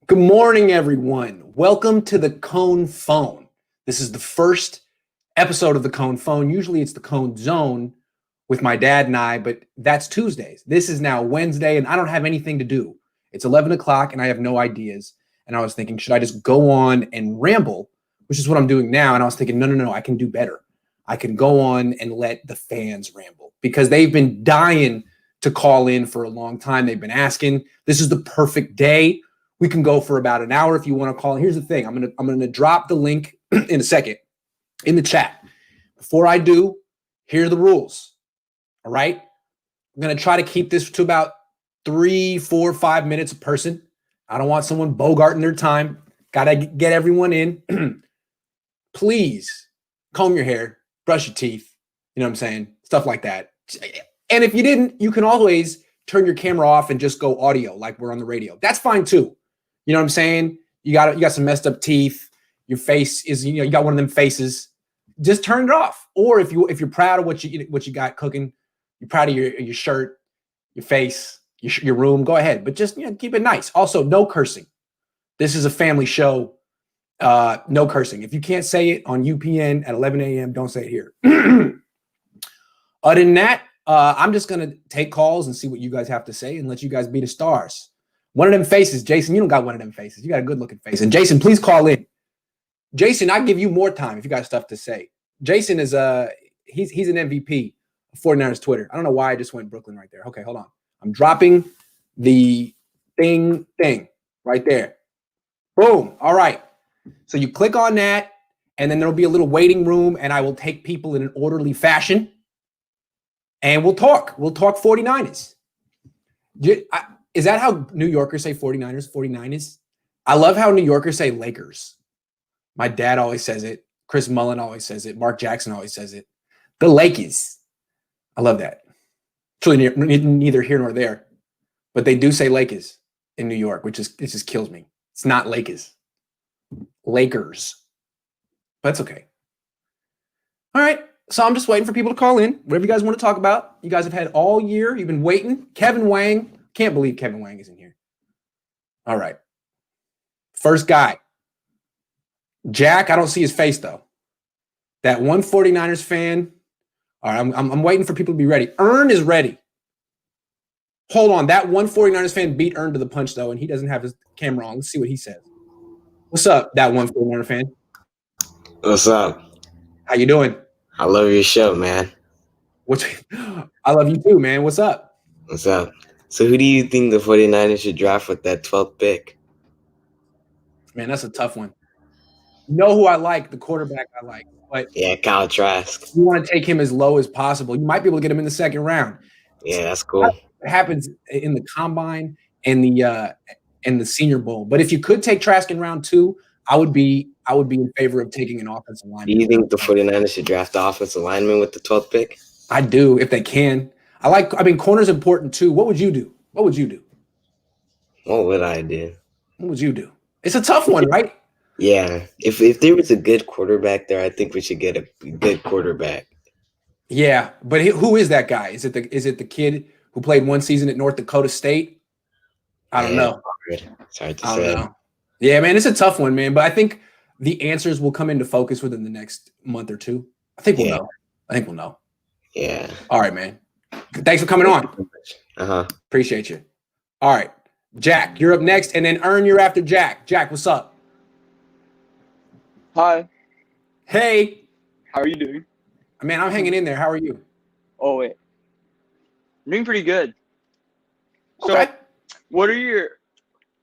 Good morning, everyone. Welcome to the Cohn Phone. This is the first episode of the Cohn Phone. Usually it's the Cohn Zone with my dad and I, but that's Tuesdays. This is now Wednesday, and I don't have anything to do. It's 11 o'clock, and I have no ideas. And I was thinking, should I just go on and ramble, which is what I'm doing now? And I was thinking, no, I can do better. I can go on and let the fans ramble because they've been dying to call in for a long time. They've been asking. This is the perfect day. We can go for about an hour if you want to call. Here's the thing. I'm gonna drop the link in a second in the chat. Before I do, here are the rules. All right. I'm gonna try to keep this to about 3, 4, 5 minutes a person. I don't want someone bogarting their time. Gotta get everyone in. Please comb your hair, brush your teeth. You know what I'm saying? Stuff like that. And if you didn't, you can always turn your camera off and just go audio like we're on the radio. That's fine too. You know what I'm saying? You got some messed up teeth. Your face is, you got one of them faces. Just turn it off. Or if you're proud of what you got cooking, you're proud of your shirt, your face, your room, go ahead. But just keep it nice. Also, no cursing. This is a family show. No cursing. If you can't say it on UPN at 11 a.m., don't say it here. Other than that, I'm just gonna take calls and see what you guys have to say and let you guys be the stars. One of them faces, Jason, you don't got one of them faces. You got a good looking face. And Jason, please call in. Jason, I give you more time if you got stuff to say. Jason is he's an MVP of 49ers Twitter. I don't know why I just went Brooklyn right there. Okay, hold on. I'm dropping the thing right there. Boom. All right. So you click on that, and then there'll be a little waiting room, and I will take people in an orderly fashion. And we'll talk. We'll talk 49ers. Is that how New Yorkers say 49ers? 49ers? I love how New Yorkers say Lakers. My dad always says it. Chris Mullen always says it. Mark Jackson always says it. The Lakers. I love that. It's really neither here nor there. But they do say Lakers in New York, it just kills me. It's not Lakers. Lakers. But that's okay. All right. So I'm just waiting for people to call in. Whatever you guys want to talk about. You guys have had all year. You've been waiting. Kevin Wang. Can't believe Kevin Wang is in here. All right. First guy. Jack. I don't see his face, though. That one 49ers fan. All right. I'm waiting for people to be ready. Ern is ready. Hold on. That one 49ers fan beat Ern to the punch, though, and he doesn't have his camera on. Let's see what he says. What's up, that one 49ers fan? What's up? How you doing? I love your show, man. I love you too, man. What's up? What's up? So who do you think the 49ers should draft with that 12th pick? Man, that's a tough one. You know who I like, the quarterback I like. But yeah, Kyle Trask. You want to take him as low as possible. You might be able to get him in the second round. Yeah, that's cool. It happens in the combine and the Senior Bowl. But if you could take Trask in round 2, I would be in favor of taking an offensive lineman. Do you think the 49ers should draft the offensive lineman with the 12th pick? I do, if they can. Corner's important too. What would you do? What would you do? What would I do? What would you do? It's a tough one, right? Yeah. If there was a good quarterback there, I think we should get a good quarterback. Yeah, but who is that guy? Is it the kid who played one season at North Dakota State? I don't know. It's hard to say. Know. Yeah, man, it's a tough one, man. But I think the answers will come into focus within the next month or two. I think we'll know. Yeah. All right, man. Thanks for coming on. Appreciate you. All right. Jack, you're up next, and then Ern, you're after Jack. Jack, what's up? Hi. Hey. How are you doing? Man, I'm hanging in there. How are you? Oh, wait. I'm doing pretty good. Okay. So,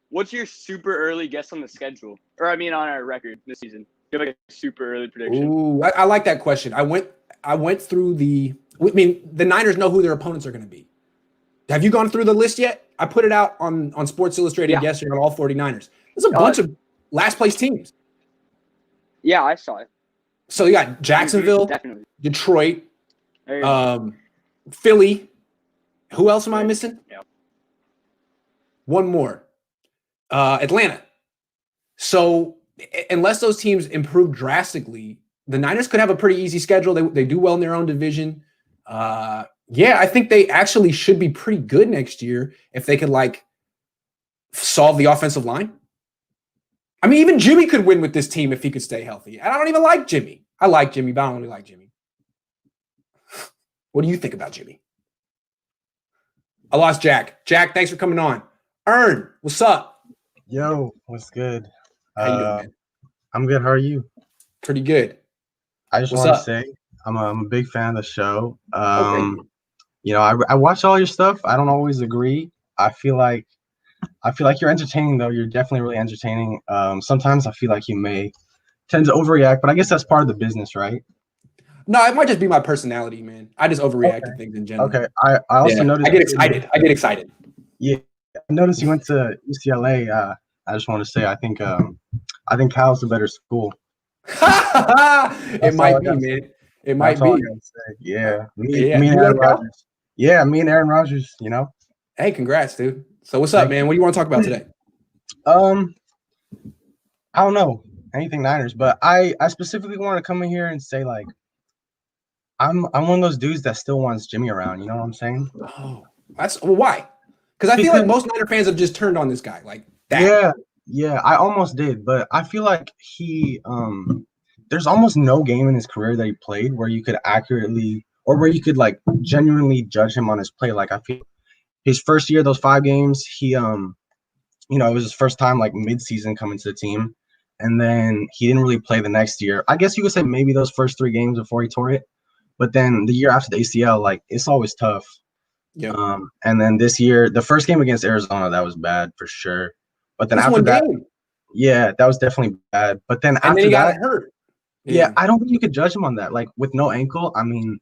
what's your super early guess on the schedule? Or, on our record this season? You have like a super early prediction. Ooh, I like that question. I went through the Niners know who their opponents are going to be. Have you gone through the list yet? I put it out on Sports Illustrated yesterday on all 49ers. There's a bunch of last place teams. Yeah, I saw it. So you got Jacksonville, Detroit, Philly. Who else am I missing? Yeah. One more. Atlanta. So unless those teams improve drastically, the Niners could have a pretty easy schedule. They do well in their own division. I think they actually should be pretty good next year if they could solve the offensive line. I mean, even Jimmy could win with this team if he could stay healthy. And I don't even like Jimmy. I like Jimmy, but I don't really like Jimmy. What do you think about Jimmy? I lost Jack. Jack, thanks for coming on. Ern, what's up? Yo, what's good? How you doing, man? I'm good. How are you? Pretty good. I just What's want to up? say I'm a big fan of the show. Okay. You know, I watch all your stuff. I don't always agree. I feel like you're entertaining though. You're definitely really entertaining. Sometimes I feel like you may tend to overreact, but I guess that's part of the business, right? No, it might just be my personality, man. I just overreact to things in general. Okay. I also noticed I get excited. Yeah, I noticed you went to UCLA. I just want to say I think Cal's a better school. It might be, man. It might That's all I be. gotta say. Yeah. Me Yeah. and You Aaron got a Cal? Rodgers. Yeah, me and Aaron Rodgers, you know. Hey, congrats, dude. So what's up, Thank man? What do you want to talk about today? I don't know anything Niners, but I specifically want to come in here and say like I'm one of those dudes that still wants Jimmy around. You know what I'm saying? Oh, why? Because I feel like most Niner fans have just turned on this guy like that. Yeah, I almost did, but I feel like he there's almost no game in his career that he played where you could accurately or where you could like genuinely judge him on his play. Like I feel his first year, those 5 games, he you know, it was his first time like mid-season coming to the team. And then he didn't really play the next year. I guess you could say maybe those first 3 games before he tore it. But then the year after the ACL, like it's always tough. Yeah. And then this year, the first game against Arizona, that was bad for sure. But then That's after one that, game. yeah, that was definitely bad. But then And after then he got that, hurt. yeah, I don't think you could judge him on that. Like with no ankle, I mean,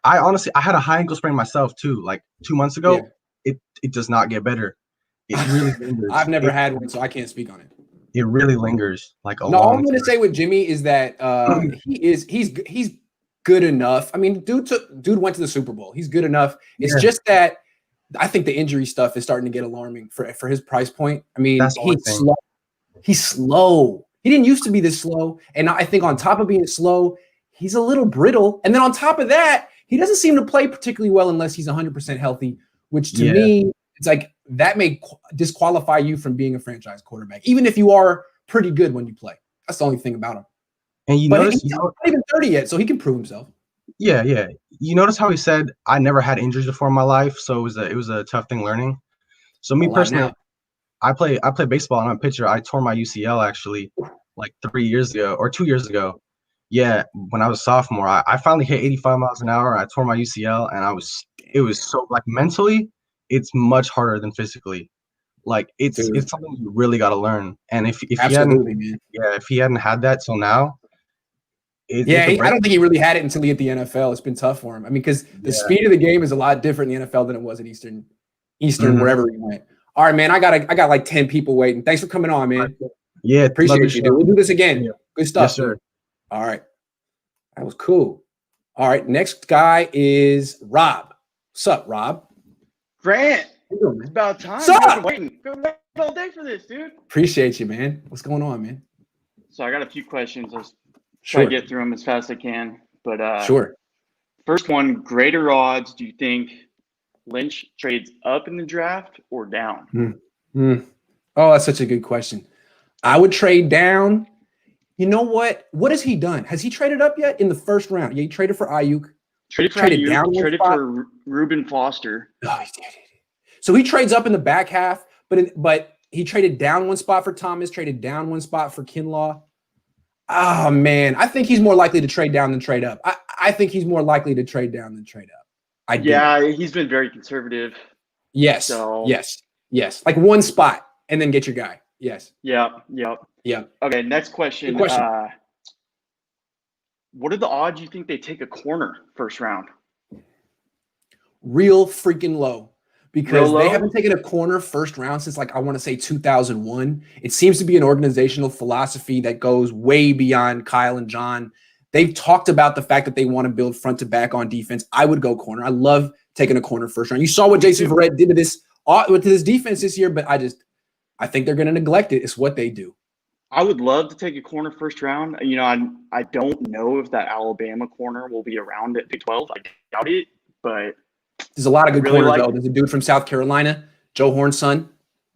I honestly had a high ankle sprain myself too. Like 2 months ago, it does not get better. It really lingers. I've never had one, so I can't speak on it. It really lingers like a No, all long I'm going to time. say with Jimmy is that he's good enough. I mean, dude went to the Super Bowl. He's good enough. It's just that I think the injury stuff is starting to get alarming for his price point. I mean, That's the only thing. slow. He's slow. He didn't used to be this slow, and I think on top of being slow, he's a little brittle. And then on top of that, he doesn't seem to play particularly well unless he's 100% healthy. Which to me, it's like that may disqualify you from being a franchise quarterback, even if you are pretty good when you play. That's the only thing about him. And he's not even 30 yet, so he can prove himself. Yeah. You notice how he said, "I never had injuries before in my life, so it was a tough thing learning." So me personally, I play baseball and I'm a pitcher. I tore my UCL actually like 3 years ago or 2 years ago. Yeah, when I was a sophomore, I finally hit 85 miles an hour. I tore my UCL and it was so like mentally, it's much harder than physically. Like it's something you really got to learn. And if he hadn't had that till now, I don't think he really had it until he hit the NFL. It's been tough for him. I mean, because the speed of the game is a lot different in the NFL than it was at Eastern wherever he went. All right, man. I got like 10 people waiting. Thanks for coming on, man. Yeah, appreciate you, dude. We'll do this again. Yeah. Good stuff, yes, sir. Dude. All right, that was cool. All right, next guy is Rob. What's up, Rob? Grant. It's about time. What's up? I've been waiting all day for this, dude. Appreciate you, man. What's going on, man? So I got a few questions. Let's try to get through them as fast as I can. But sure. First one, greater odds do you think Lynch trades up in the draft or down? Oh, that's such a good question. I would trade down. You know what? What has he done? Has he traded up yet in the first round? Yeah, he traded for Ayuk. Traded down. Traded for Reuben Foster. Oh, he did. So he trades up in the back half, but he traded down one spot for Thomas, traded down one spot for Kinlaw. Oh, man. I think he's more likely to trade down than trade up. I think he's more likely to trade down than trade up. He's been very conservative. Yes. So. Yes. Like one spot and then get your guy. Yes. Yeah. Okay, next question. Good question. What are the odds you think they take a corner first round? Real freaking low. Because they haven't taken a corner first round since, like, I want to say 2001. It seems to be an organizational philosophy that goes way beyond Kyle and John. They've talked about the fact that they want to build front to back on defense. I would go corner. I love taking a corner first round. You saw what Jason Verrett did to this defense this year, but I think they're going to neglect it. It's what they do. I would love to take a corner first round. You know, I don't know if that Alabama corner will be around at Big 12. I doubt it, but there's a lot of good corners, though. There's a dude from South Carolina, Joe Horn's son.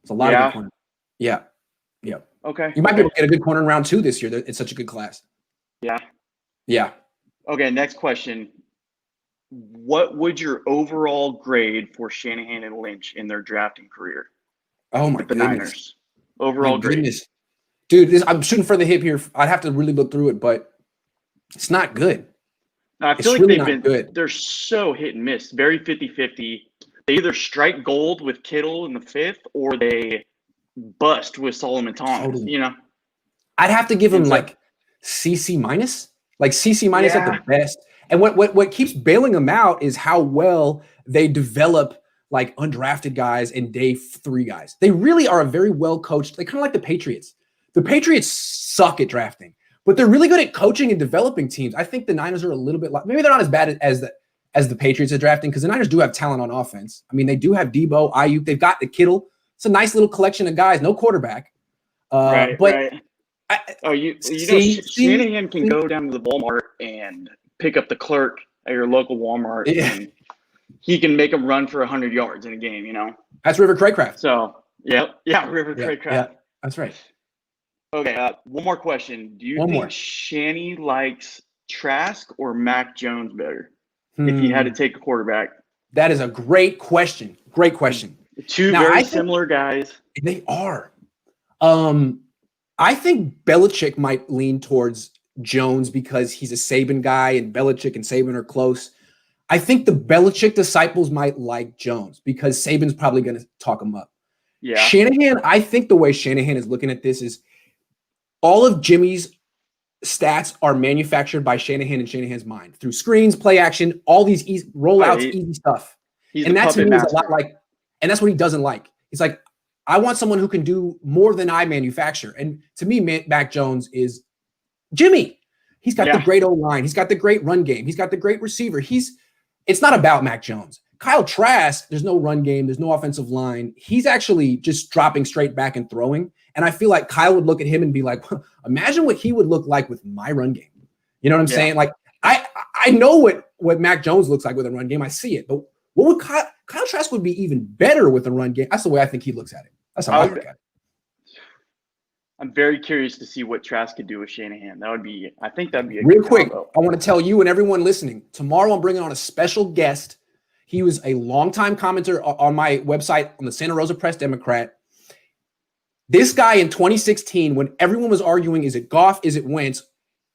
There's a lot of good corners. Yeah. Yeah. Okay. You might be able to get a good corner in round 2 this year. It's such a good class. Yeah. Yeah. Okay, next question. What would your overall grade for Shanahan and Lynch in their drafting career? Oh, my with the goodness. Niners. Overall grade. Dude, I'm shooting for the hip here. I'd have to really look through it, but it's not good. Now, I feel It's like really not good. they're so hit and miss, very 50-50. They either strike gold with Kittle in the 5th or they bust with Solomon Thomas, Totally. you know? I'd have to give him And so- like CC minus, like CC minus at Yeah. the best. And what keeps bailing them out is how well they develop like undrafted guys and day 3 guys. They really are a very well coached. They kind of like the Patriots. The Patriots suck at drafting, but they're really good at coaching and developing teams. I think the Niners are a little bit like, maybe they're not as bad as the Patriots at drafting, because the Niners do have talent on offense. I mean, they do have Debo, Ayuk. They've got the Kittle. It's a nice little collection of guys. No quarterback. Right. Shanahan can go down to the Walmart and pick up the clerk at your local Walmart, and he can make them run for 100 yards in a game, you know? That's River Craycraft. So, River Craycraft. Yeah, that's right. Okay, one more question. Do you think Shanny likes Trask or Mac Jones better if he had to take a quarterback? That is a great question. Great question. Two very similar guys. They are. I think Belichick might lean towards Jones because he's a Saban guy and Belichick and Saban are close. I think the Belichick disciples might like Jones because Saban's probably going to talk him up. Yeah. Shanahan, I think the way Shanahan is looking at this is all of Jimmy's stats are manufactured by Shanahan and Shanahan's mind through screens, play action, all these easy rollouts, easy stuff. And that to me is a lot like, and that's what he doesn't like. He's like, I want someone who can do more than I manufacture. And to me, Mac Jones is Jimmy. He's got the great O-line. He's got the great run game. He's got the great receiver. It's not about Mac Jones. Kyle Trask, there's no run game. There's no offensive line. He's actually just dropping straight back and throwing. And I feel like Kyle would look at him and be like, imagine what he would look like with my run game. You know what I'm saying? Like, I know what Mac Jones looks like with a run game. I see it. But what would Kyle Trask would be even better with a run game? That's the way I think he looks at it. That's how I look at it. I'm very curious to see what Trask could do with Shanahan. I think that'd be a real good quick. combo. I want to tell you and everyone listening, tomorrow I'm bringing on a special guest. He was a longtime commenter on my website on the Santa Rosa Press Democrat. This guy in 2016, when everyone was arguing, is it Goff, is it Wentz,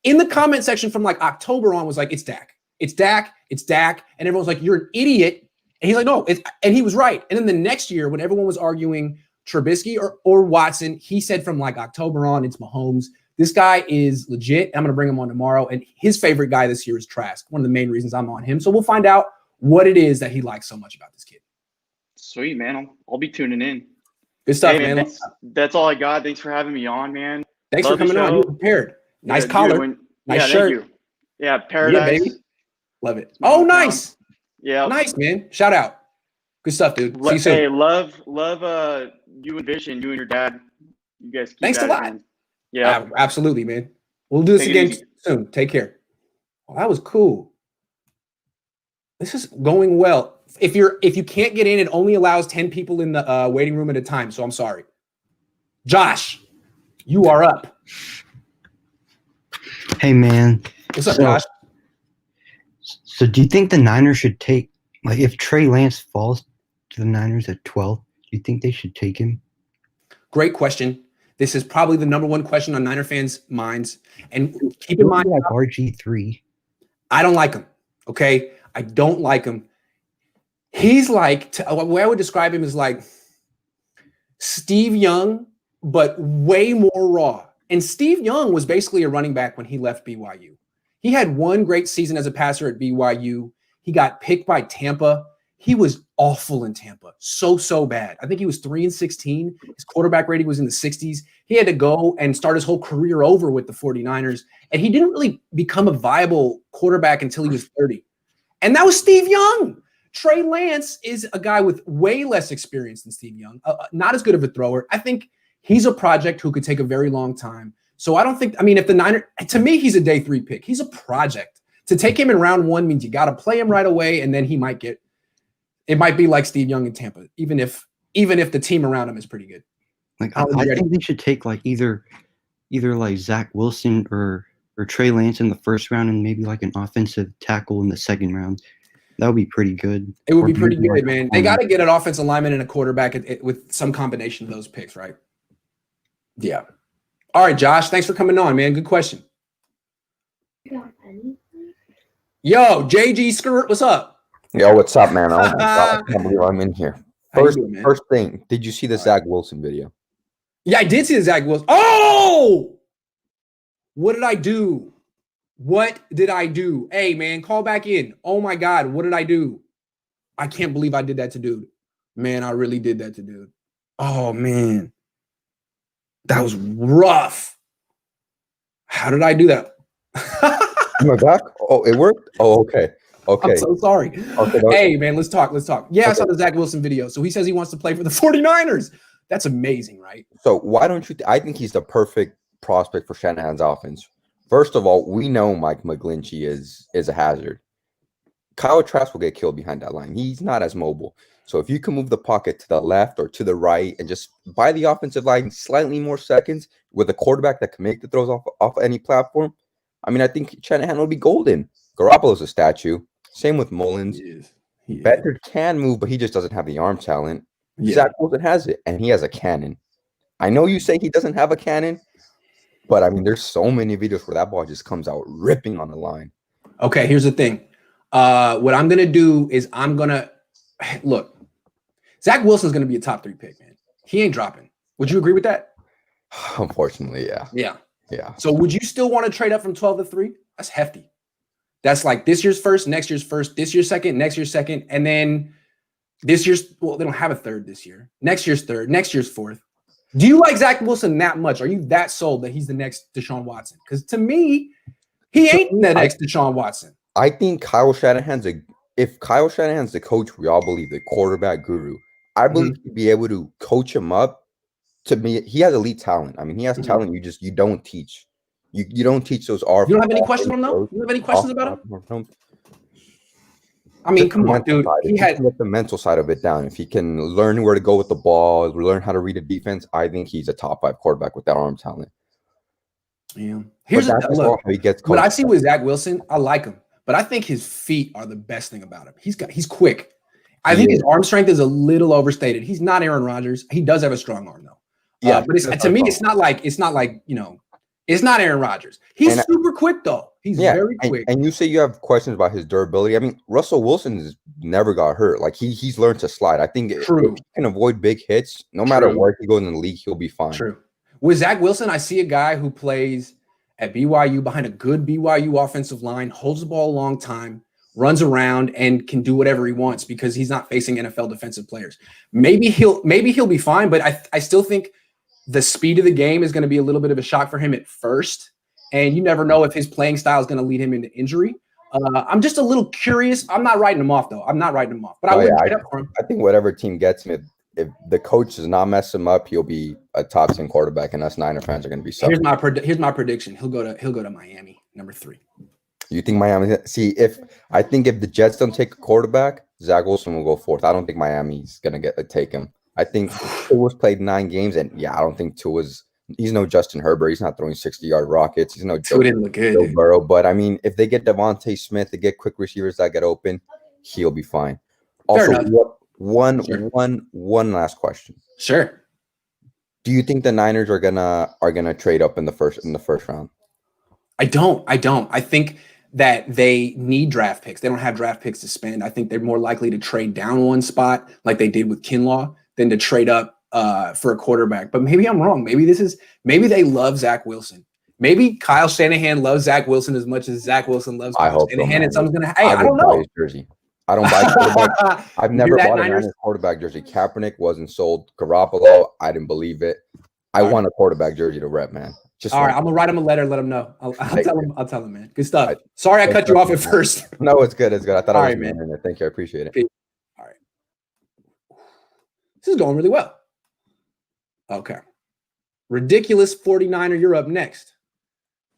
in the comment section from like October on was like, it's Dak. It's Dak. It's Dak. And everyone's like, you're an idiot. And he's like, no. And he was right. And then the next year, when everyone was arguing Trubisky or Watson, he said from like October on, it's Mahomes. This guy is legit. I'm going to bring him on tomorrow. And his favorite guy this year is Trask. One of the main reasons I'm on him. So we'll find out what it is that he likes so much about this kid. Sweet, man. I'll be tuning in. Good stuff, hey, man. That's all I got. Thanks for having me on, man. Thanks for coming on. You prepared. Nice collar. Nice shirt. Thank you. Yeah, Paradise. Yeah, baby. Love it. Oh, nice. Yeah. Nice, man. Shout out. Good stuff, dude. See you soon. Hey, love you and Vision, you and your dad. You guys keep Thanks a lot. Man. Yeah. Absolutely, man. We'll do this again soon. Take care. Well, that was cool. This is going well. If you can't get in, it only allows 10 people in the waiting room at a time. So I'm sorry. Josh, you are up. Hey, man. What's up, Josh? So do you think the Niners should take, like, if Trey Lance falls to the Niners at 12, do you think they should take him? Great question. This is probably the number one question on Niner fans' minds. And keep in mind, like RG3. I don't like him. Okay, I don't like him. He's like, the way I would describe him is like Steve Young, but way more raw. And Steve Young was basically a running back when he left BYU. He had one great season as a passer at BYU. He got picked by Tampa. He was awful in Tampa. So bad. I think he was 3-16. His quarterback rating was in the 60s. He had to go and start his whole career over with the 49ers. And he didn't really become a viable quarterback until he was 30. And that was Steve Young. Trey Lance is a guy with way less experience than Steve Young. Not as good of a thrower. I think he's a project who could take a very long time. So I don't think, if the Niners, to me, he's a day 3 pick. He's a project. To take him in round 1 means you got to play him right away, and then it might be like Steve Young in Tampa, even if the team around him is pretty good. Like How is he I ready? think they should take like either like Zach Wilson or Trey Lance in the first round and maybe like an offensive tackle in the second round. That would be pretty good. It would Or be pretty maybe, good, like, man. They got to get an offensive lineman and a quarterback with some combination of those picks, right? Yeah. All right, Josh. Thanks for coming on, man. Good question. Yo, JG Skirt, what's up? Yo, what's up, man? Oh my god, I can't believe I'm in here. How you First, doing, man? first thing, did you see the All right. Zach Wilson video? Yeah, I did see the Zach Wilson. Oh, what did I do? What did I do? Hey, man, call back in. Oh my God, what did I do? I can't believe I did that to dude. Man, I really did that to dude. Oh man, that was rough. How did I do that? Am I back? Oh, it worked? Oh, okay. Okay. I'm so sorry. Okay, Hey, man, let's talk. Yeah, I Okay. saw the Zach Wilson video. So he says he wants to play for the 49ers. That's amazing, right? So why don't you I think he's the perfect prospect for Shanahan's offense. First of all, we know Mike McGlinchey is a hazard. Kyle Trask will get killed behind that line. He's not as mobile. So if you can move the pocket to the left or to the right and just buy the offensive line slightly more seconds with a quarterback that can make the throws off any platform, I mean, I think Shanahan will be golden. Garoppolo's a statue. Same with Mullins. He is. Becker can move, but he just doesn't have the arm talent. Yeah. Zach Wilson has it, and he has a cannon. I know you say he doesn't have a cannon, but I mean, there's so many videos where that ball just comes out ripping on the line. Okay, here's the thing. What I'm gonna do is I'm gonna look. Zach Wilson's gonna be a top 3 pick, man. He ain't dropping. Would you agree with that? Unfortunately, yeah. Yeah. Yeah. So would you still want to trade up from 12 to 3? That's hefty. That's like this year's first, next year's first, this year's second, next year's second, and then this year's, well, they don't have a third this year. Next year's third, next year's fourth. Do you like Zach Wilson that much? Are you that sold that he's the next Deshaun Watson? Because to me, he ain't the next Deshaun Watson. I think Kyle Shanahan's if Kyle Shanahan's the coach, we all believe the quarterback guru. I believe he'd be able to coach him up. To me, he has elite talent. I mean, he has talent you don't teach. You don't teach those R. You don't have any questions on him, though? You have any questions about him? I mean, come on, dude. He had get the mental side of it down. If he can learn where to go with the ball, learn how to read a defense, I think he's a top 5 quarterback with that arm talent. Yeah. Here's look, what he gets what I see with Zach Wilson, I like him, but I think his feet are the best thing about him. He's quick. I think his arm strength is a little overstated. He's not Aaron Rodgers. He does have a strong arm though. Yeah, but to me, it's not like it's not Aaron Rodgers. He's super quick though. He's very quick. And you say you have questions about his durability. I mean, Russell Wilson has never got hurt. Like he's learned to slide. I think if he can avoid big hits, no matter where he goes in the league, he'll be fine. True. With Zach Wilson, I see a guy who plays at BYU behind a good BYU offensive line, holds the ball a long time, runs around, and can do whatever he wants because he's not facing NFL defensive players. Maybe he'll be fine, but I still think the speed of the game is going to be a little bit of a shock for him at first. And you never know if his playing style is going to lead him into injury. I'm just a little curious. I'm not writing him off, though. I'm not writing him off. But I wouldn't trade up for him. I think whatever team gets him, if the coach does not mess him up, he'll be a top 10 quarterback, and us Niner fans are going to be suffering. Here's my prediction. He'll go to Miami, number 3. You think Miami? See, if the Jets don't take a quarterback, Zach Wilson will go 4th. I don't think Miami's going to take him. I think Tua's played 9 games, and I don't think he's no Justin Herbert. He's not throwing 60-yard rockets. He's no Joe Burrow. But I mean, if they get Devontae Smith, they get quick receivers that get open, he'll be fine. Also, one last question. Sure. Do you think the Niners are gonna trade up in the first round? I don't. I think that they need draft picks. They don't have draft picks to spend. I think they're more likely to trade down one spot like they did with Kinlaw than to trade up for a quarterback. But maybe I'm wrong. Maybe they love Zach Wilson. Maybe Kyle Shanahan loves Zach Wilson as much as Zach Wilson loves Kyle Shanahan. And someone's gonna. Hey, I don't know. His jersey. I don't buy quarterback. I've never bought a Niners quarterback jersey. Kaepernick wasn't sold. Garoppolo, I didn't believe it. I want a quarterback jersey to rep, man. All right, I'm gonna write him a letter, let him know. I'll tell him, man. Good stuff. Sorry I cut you off at first. No, it's good. It's good. I thought I was man. Thank you. I appreciate it. All right. This is going really well. Okay. Ridiculous 49er, you're up next.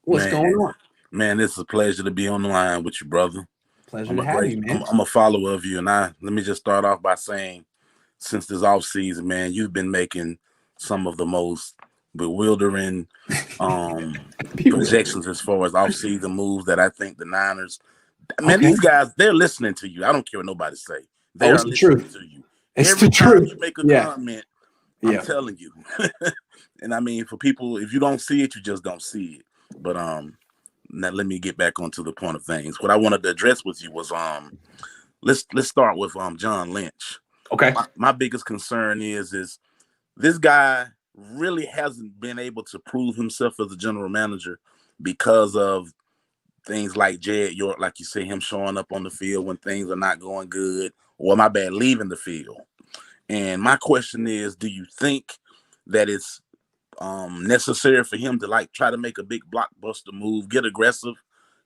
What's going on? Man, it's a pleasure to be on the line with you, brother. Pleasure to have you, man. I'm a follower of you, and let me just start off by saying, since this off season, man, you've been making some of the most bewildering projections as far as offseason moves that I think the Niners. Man, these guys, they're listening to you. I don't care what nobody say. They are listening to you. Every time you make a comment, I'm telling you. And I mean, for people, if you don't see it, you just don't see it. But now let me get back onto the point of things. What I wanted to address with you was let's start with John Lynch. Okay. My biggest concern is this guy really hasn't been able to prove himself as a general manager because of things like Jed York, like you say, him showing up on the field when things are not going good, or leaving the field. And my question is, do you think that it's necessary for him to try to make a big blockbuster move, get aggressive?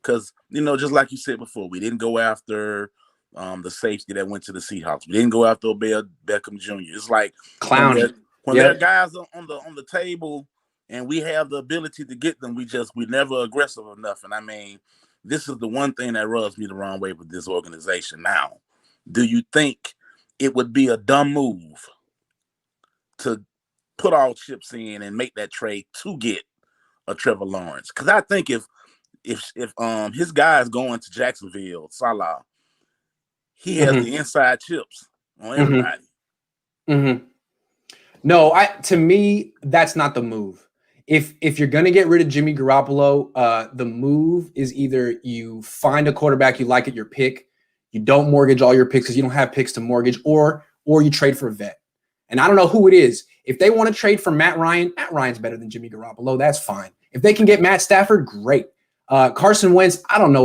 Because, just like you said before, we didn't go after the safety that went to the Seahawks. We didn't go after Odell Beckham Jr. It's like clowning. When there are guys on the table and we have the ability to get them, we never aggressive enough. And I mean, this is the one thing that rubs me the wrong way with this organization now. Do you think it would be a dumb move to put all chips in and make that trade to get a Trevor Lawrence? Because I think if his guys going to Jacksonville, Salah, he has the inside chips on everybody. Mm-hmm. No, to me, that's not the move. If you're going to get rid of Jimmy Garoppolo, the move is either you find a quarterback you like at your pick, you don't mortgage all your picks because you don't have picks to mortgage, or you trade for a vet. And I don't know who it is. If they want to trade for Matt Ryan's better than Jimmy Garoppolo. That's fine. If they can get Matt Stafford, great. Carson Wentz, I don't know.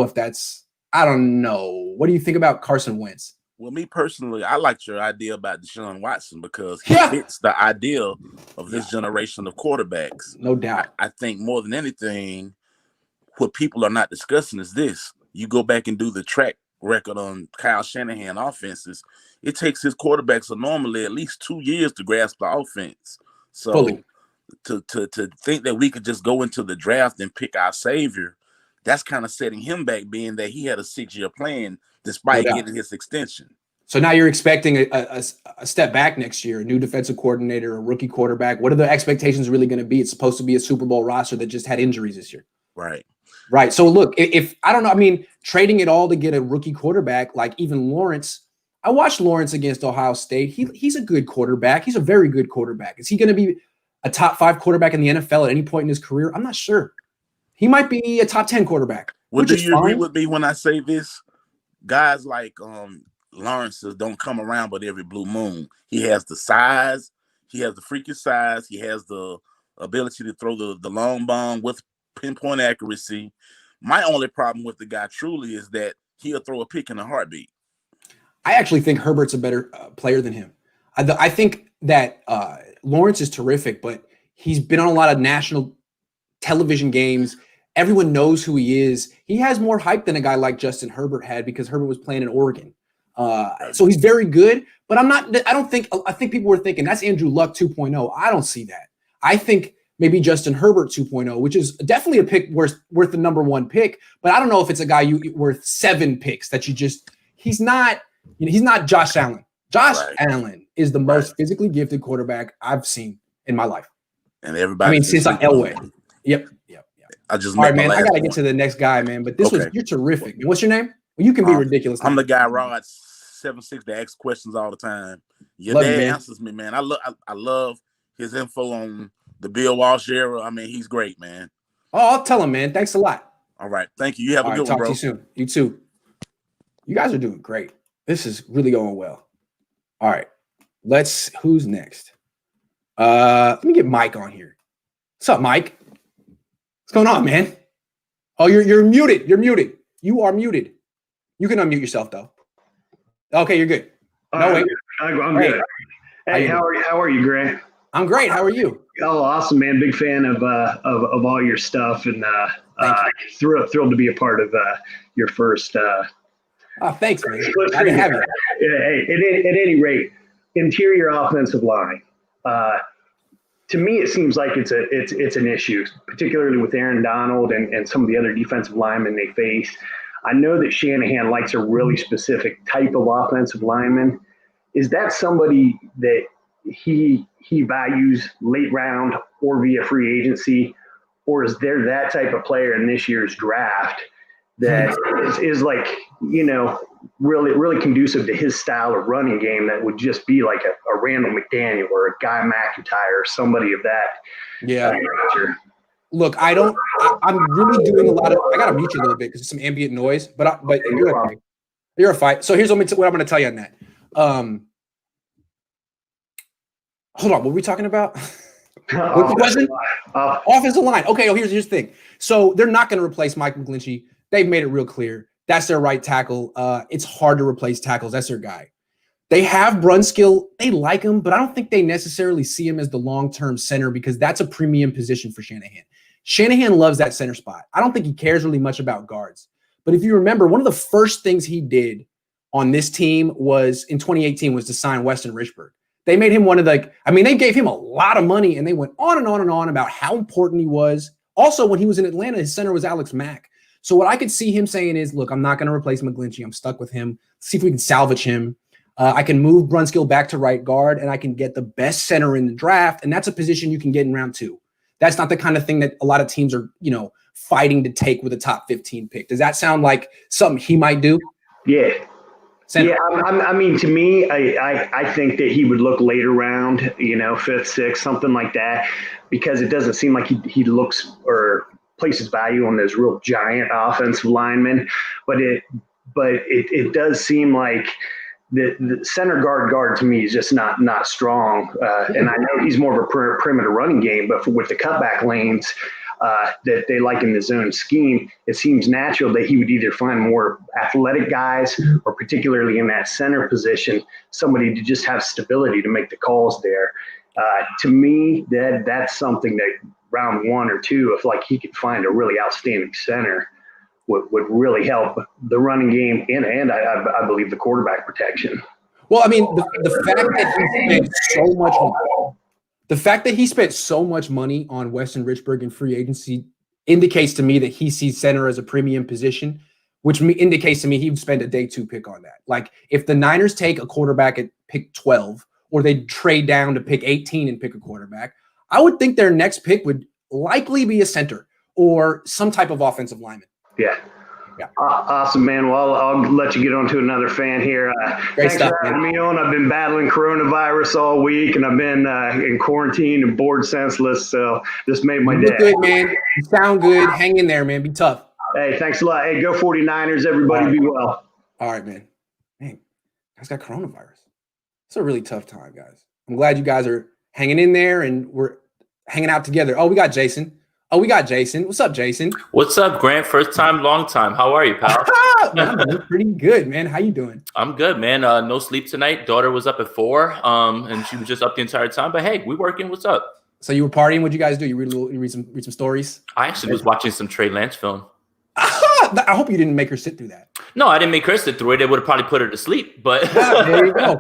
What do you think about Carson Wentz? Well, me personally, I liked your idea about Deshaun Watson because he fits the ideal of this generation of quarterbacks. No doubt. I think more than anything, what people are not discussing is this. You go back and do the track record on Kyle Shanahan offenses. It takes his quarterbacks normally at least 2 years to grasp the offense. So to think that we could just go into the draft and pick our savior, that's kind of setting him back, being that he had a 6-year plan despite getting his extension. So now you're expecting a step back next year, a new defensive coordinator, a rookie quarterback. What are the expectations really going to be? It's supposed to be a Super Bowl roster that just had injuries this year. Right. So look, if I don't know, I mean, trading it all to get a rookie quarterback, like even Lawrence, I watched Lawrence against Ohio State. He's a good quarterback. He's a very good quarterback. Is he going to be a top 5 quarterback in the NFL at any point in his career? I'm not sure. He might be a top 10 quarterback. Well, do you agree with me when I say this? Guys like Lawrence don't come around but every blue moon. He has the size. He has the freakish size. He has the ability to throw the long bomb with pinpoint accuracy. My only problem with the guy truly is that he'll throw a pick in a heartbeat. I actually think Herbert's a better player than him. I think that Lawrence is terrific, but he's been on a lot of national television games. Everyone knows who he is. He has more hype than a guy like Justin Herbert had because Herbert was playing in Oregon. So he's very good, but I think people were thinking that's Andrew Luck 2.0. I don't see that. I think maybe Justin Herbert 2.0, which is definitely a pick worth the number 1 pick, but I don't know if it's a guy worth 7 picks that he's not Josh Allen. Josh Allen is the most physically gifted quarterback I've seen in my life. And everybody, since Elway. Yep. I just all right, man. I gotta get to the next guy, man. But you're terrific. Man. What's your name? Well, you can be ridiculous. I'm the guy Rod 7'6" that asks questions all the time. Your dad answers me, man. I love his info on the Bill Walsh era. I mean, he's great, man. Oh, I'll tell him, man. Thanks a lot. All right, thank you. You have a good one, bro. Talk to you soon. You too. You guys are doing great. This is really going well. All right, who's next? Let me get Mike on here. What's up, Mike? What's going on, man? Oh, you're muted. You're muted. You are muted. You can unmute yourself though. Okay, you're good. No wait. I'm good. Hey, how are you, Grant? I'm great. How are you? Oh, awesome, man. Big fan of all your stuff, and thrilled to be a part of your first. Thanks, man. Glad to have you. Hey, at any rate, interior offensive line. To me, it seems like it's an issue, particularly with Aaron Donald and some of the other defensive linemen they face. I know that Shanahan likes a really specific type of offensive lineman. Is that somebody that he values late round or via free agency, or is there that type of player in this year's draft that is like, really conducive to his style of running game that would just be like a Randall McDaniel or a Guy McIntyre or somebody of that nature? Look, I'm really doing a lot of. I gotta mute you a little bit because there's some ambient noise, but you're okay. You're a fight. So here's what I'm going to tell you on that. Hold on, what were we talking about? What's the question? Offensive line. Okay, here's the thing. So they're not going to replace Mike McGlinchey. They've made it real clear. That's their right tackle. It's hard to replace tackles. That's their guy. They have Brunskill. They like him, but I don't think they necessarily see him as the long-term center because that's a premium position for Shanahan. Shanahan loves that center spot. I don't think he cares really much about guards. But if you remember, one of the first things he did on this team was in 2018 was to sign Weston Richburg. They made him one of they gave him a lot of money and they went on and on and on about how important he was. Also, when he was in Atlanta, his center was Alex Mack. So what I could see him saying is, look, I'm not going to replace McGlinchey. I'm stuck with him. See if we can salvage him. I can move Brunskill back to right guard and I can get the best center in the draft. And that's a position you can get in round 2. That's not the kind of thing that a lot of teams are, fighting to take with a top 15 pick. Does that sound like something he might do? Yeah. Yeah, I mean, to me, I think that he would look later round, 5th, 6th, something like that, because it doesn't seem like he looks or places value on those real giant offensive linemen. But it does seem like the center guard to me is just not strong. And I know he's more of a perimeter running game, but with the cutback lanes that they like in the zone scheme, it seems natural that he would either find more athletic guys or particularly in that center position, somebody to just have stability to make the calls there. To me, that's something that round 1 or 2, if he could find a really outstanding center, would really help the running game and I believe the quarterback protection. Well, I mean, the fact that he spent so much money. The fact that he spent so much money on Weston Richburg in free agency indicates to me that he sees center as a premium position, which indicates to me he would spend a day 2 pick on that. Like if the Niners take a quarterback at pick 12 or they trade down to pick 18 and pick a quarterback, I would think their next pick would likely be a center or some type of offensive lineman. Yeah. Awesome, man. Well, I'll let you get on to another fan here. Thanks for having me on. I've been battling coronavirus all week, and I've been in quarantine and bored senseless, so this made my day. Good, man. You sound good. Hang in there, man. Be tough. Hey, thanks a lot. Hey, go 49ers. Everybody be well. All right, man. Hey, guys got coronavirus. It's a really tough time, guys. I'm glad you guys are hanging in there, and we're hanging out together. Oh, we got Jason. What's up, Jason? What's up, Grant? First time, long time. How are you, pal? Man, I'm pretty good, man. How you doing? I'm good, man. No sleep tonight. Daughter was up at 4, and she was just up the entire time. But hey, we working. What's up? So you were partying. What'd you guys do? You read some stories? I actually was watching some Trey Lance film. I hope you didn't make her sit through that. No, I didn't make her sit through it. It would have probably put her to sleep. But there you go.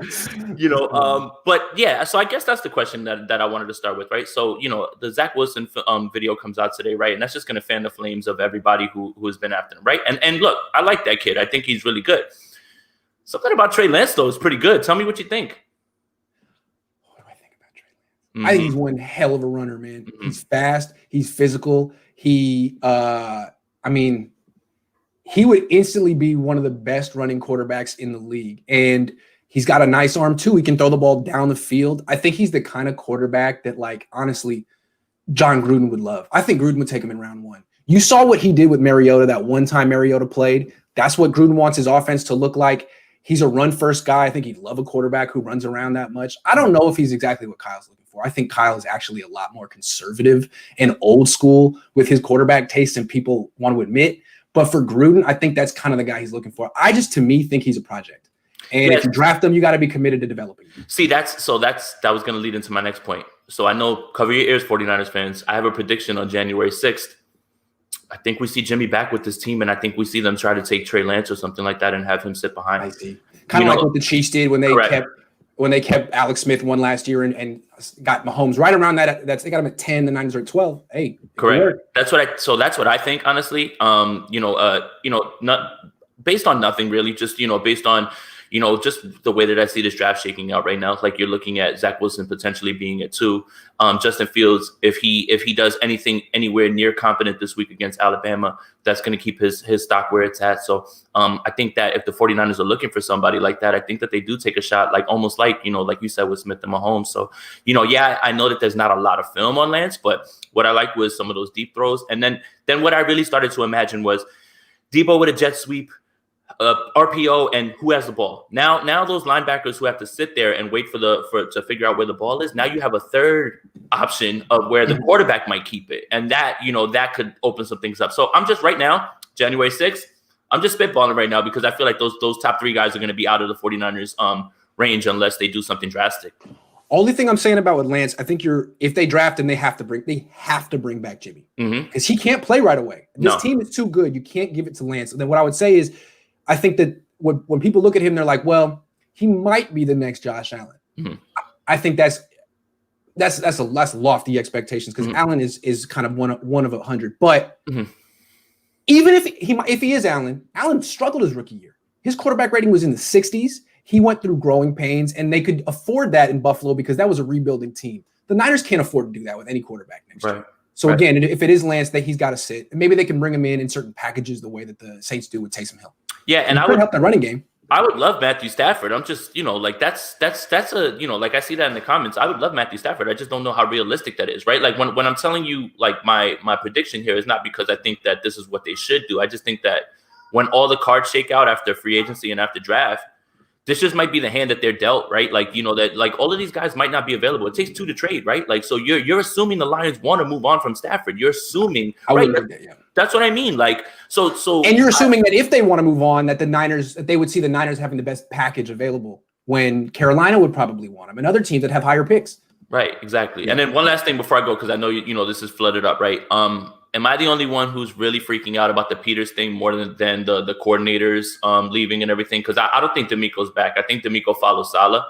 But yeah. So I guess that's the question that I wanted to start with, right? So the Zach Wilson video comes out today, right? And that's just going to fan the flames of everybody who has been after him, right? And look, I like that kid. I think he's really good. Something about Trey Lance though is pretty good. Tell me what you think. What do I think about Trey Lance? I think he's one hell of a runner, man. He's fast. He's physical. He would instantly be one of the best running quarterbacks in the league. And he's got a nice arm too. He can throw the ball down the field. I think he's the kind of quarterback that, honestly, John Gruden would love. I think Gruden would take him in round 1. You saw what he did with Mariota that one time Mariota played. That's what Gruden wants his offense to look like. He's a run-first guy. I think he'd love a quarterback who runs around that much. I don't know if he's exactly what Kyle's looking for. I think Kyle is actually a lot more conservative and old school with his quarterback taste than people want to admit. But for Gruden, I think that's kind of the guy he's looking for. To me, think he's a project. And if you draft him, you got to be committed to developing him. See, that was going to lead into my next point. So I know, cover your ears, 49ers fans. I have a prediction on January 6th. I think we see Jimmy back with this team, and I think we see them try to take Trey Lance or something like that and have him sit behind. I see. Kind of like what the Chiefs did when they kept Alex Smith one last year and got Mahomes right around that. They got him at 10. The Niners are at 12. Hey, correct. That's what I think. Honestly, not based on nothing really. Just based on just the way that I see this draft shaking out right now, like you're looking at Zach Wilson potentially being at 2. Justin Fields, if he does anything anywhere near competent this week against Alabama, that's going to keep his stock where it's at. So I think that if the 49ers are looking for somebody like that, I think that they do take a shot, like almost like you said with Smith and Mahomes. So, I know that there's not a lot of film on Lance, but what I like was some of those deep throws. And then what I really started to imagine was Debo with a jet sweep, RPO, and who has the ball. Now those linebackers who have to sit there and wait to figure out where the ball is. Now you have a third option of where the quarterback might keep it, and that could open some things up. So I'm just right now, January 6th, I'm just spitballing right now because I feel like those top 3 guys are going to be out of the 49ers range unless they do something drastic. Only thing I'm saying about with Lance, I think if they draft him, they have to bring back Jimmy because he can't play right away. This team is too good. You can't give it to Lance. And then what I would say is, I think that when people look at him, they're like, well, he might be the next Josh Allen. I think that's lofty expectations because Allen is kind of one of 100. But even if he is Allen struggled his rookie year. His quarterback rating was in the 60s. He went through growing pains, and they could afford that in Buffalo because that was a rebuilding team. The Niners can't afford to do that with any quarterback next year. So again, if it is Lance, that he's got to sit, and maybe they can bring him in certain packages the way that the Saints do with Taysom Hill. Yeah, and I would help the running game. I would love Matthew Stafford. I'm just, like that's a, like I see that in the comments. I would love Matthew Stafford. I just don't know how realistic that is, right? Like when I'm telling you, like my prediction here is not because I think that this is what they should do. I just think that when all the cards shake out after free agency and after draft, this just might be the hand that they're dealt, right? Like, that like all of these guys might not be available. It takes 2 to trade, right? Like, so you're assuming the Lions want to move on from Stafford. You're assuming, right? That's what I mean. Like, so, and you're assuming that if they want to move on, that they would see the Niners having the best package available when Carolina would probably want them and other teams that have higher picks. Right, exactly. And then one last thing before I go, because I know this is flooded up, right? Am I the only one who's really freaking out about the Peters thing more than the coordinators leaving and everything? Because I don't think D'Amico's back. I think D'Amico follows Saleh.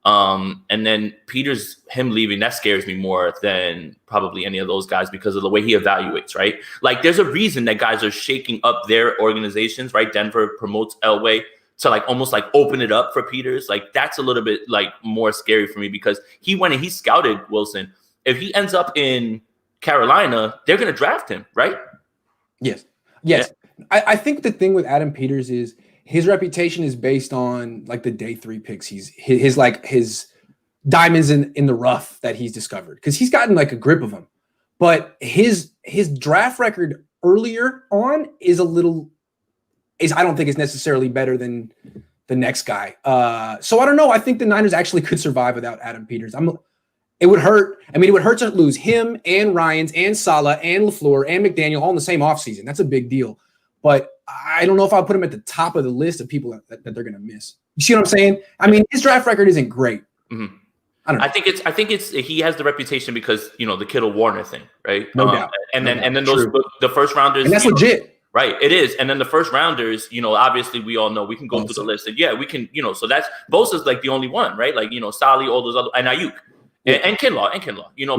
And then Peters, him leaving, that scares me more than probably any of those guys because of the way he evaluates, right? Like, there's a reason that guys are shaking up their organizations, right? Denver promotes Elway to like almost like open it up for Peters. Like, that's a little bit like more scary for me because he went and he scouted Wilson. If he ends up in Carolina, they're going to draft him, right? Yes. Yeah. I think the thing with Adam Peters is his reputation is based on like the day 3 picks. His diamonds in the rough that he's discovered because he's gotten like a grip of them. But his draft record earlier on is I don't think it's necessarily better than the next guy. So I don't know. I think the Niners actually could survive without Adam Peters. It would hurt. I mean, it would hurt to lose him and Ryans and Saleh and LaFleur and McDaniel all in the same offseason. That's a big deal. But I don't know if I'll put him at the top of the list of people that they're going to miss. You see what I'm saying? I mean, his draft record isn't great. Mm-hmm. I don't know. I think it's he has the reputation because the Kittle Warner thing, right? No doubt. And then the first rounders, and that's legit. Right, it is. And then the first rounders, obviously we all know we can go through the list. And yeah, we can, so that's Bosa's like the only one, right? Like, Sally, all those other, and Ayuk. And Kinlaw,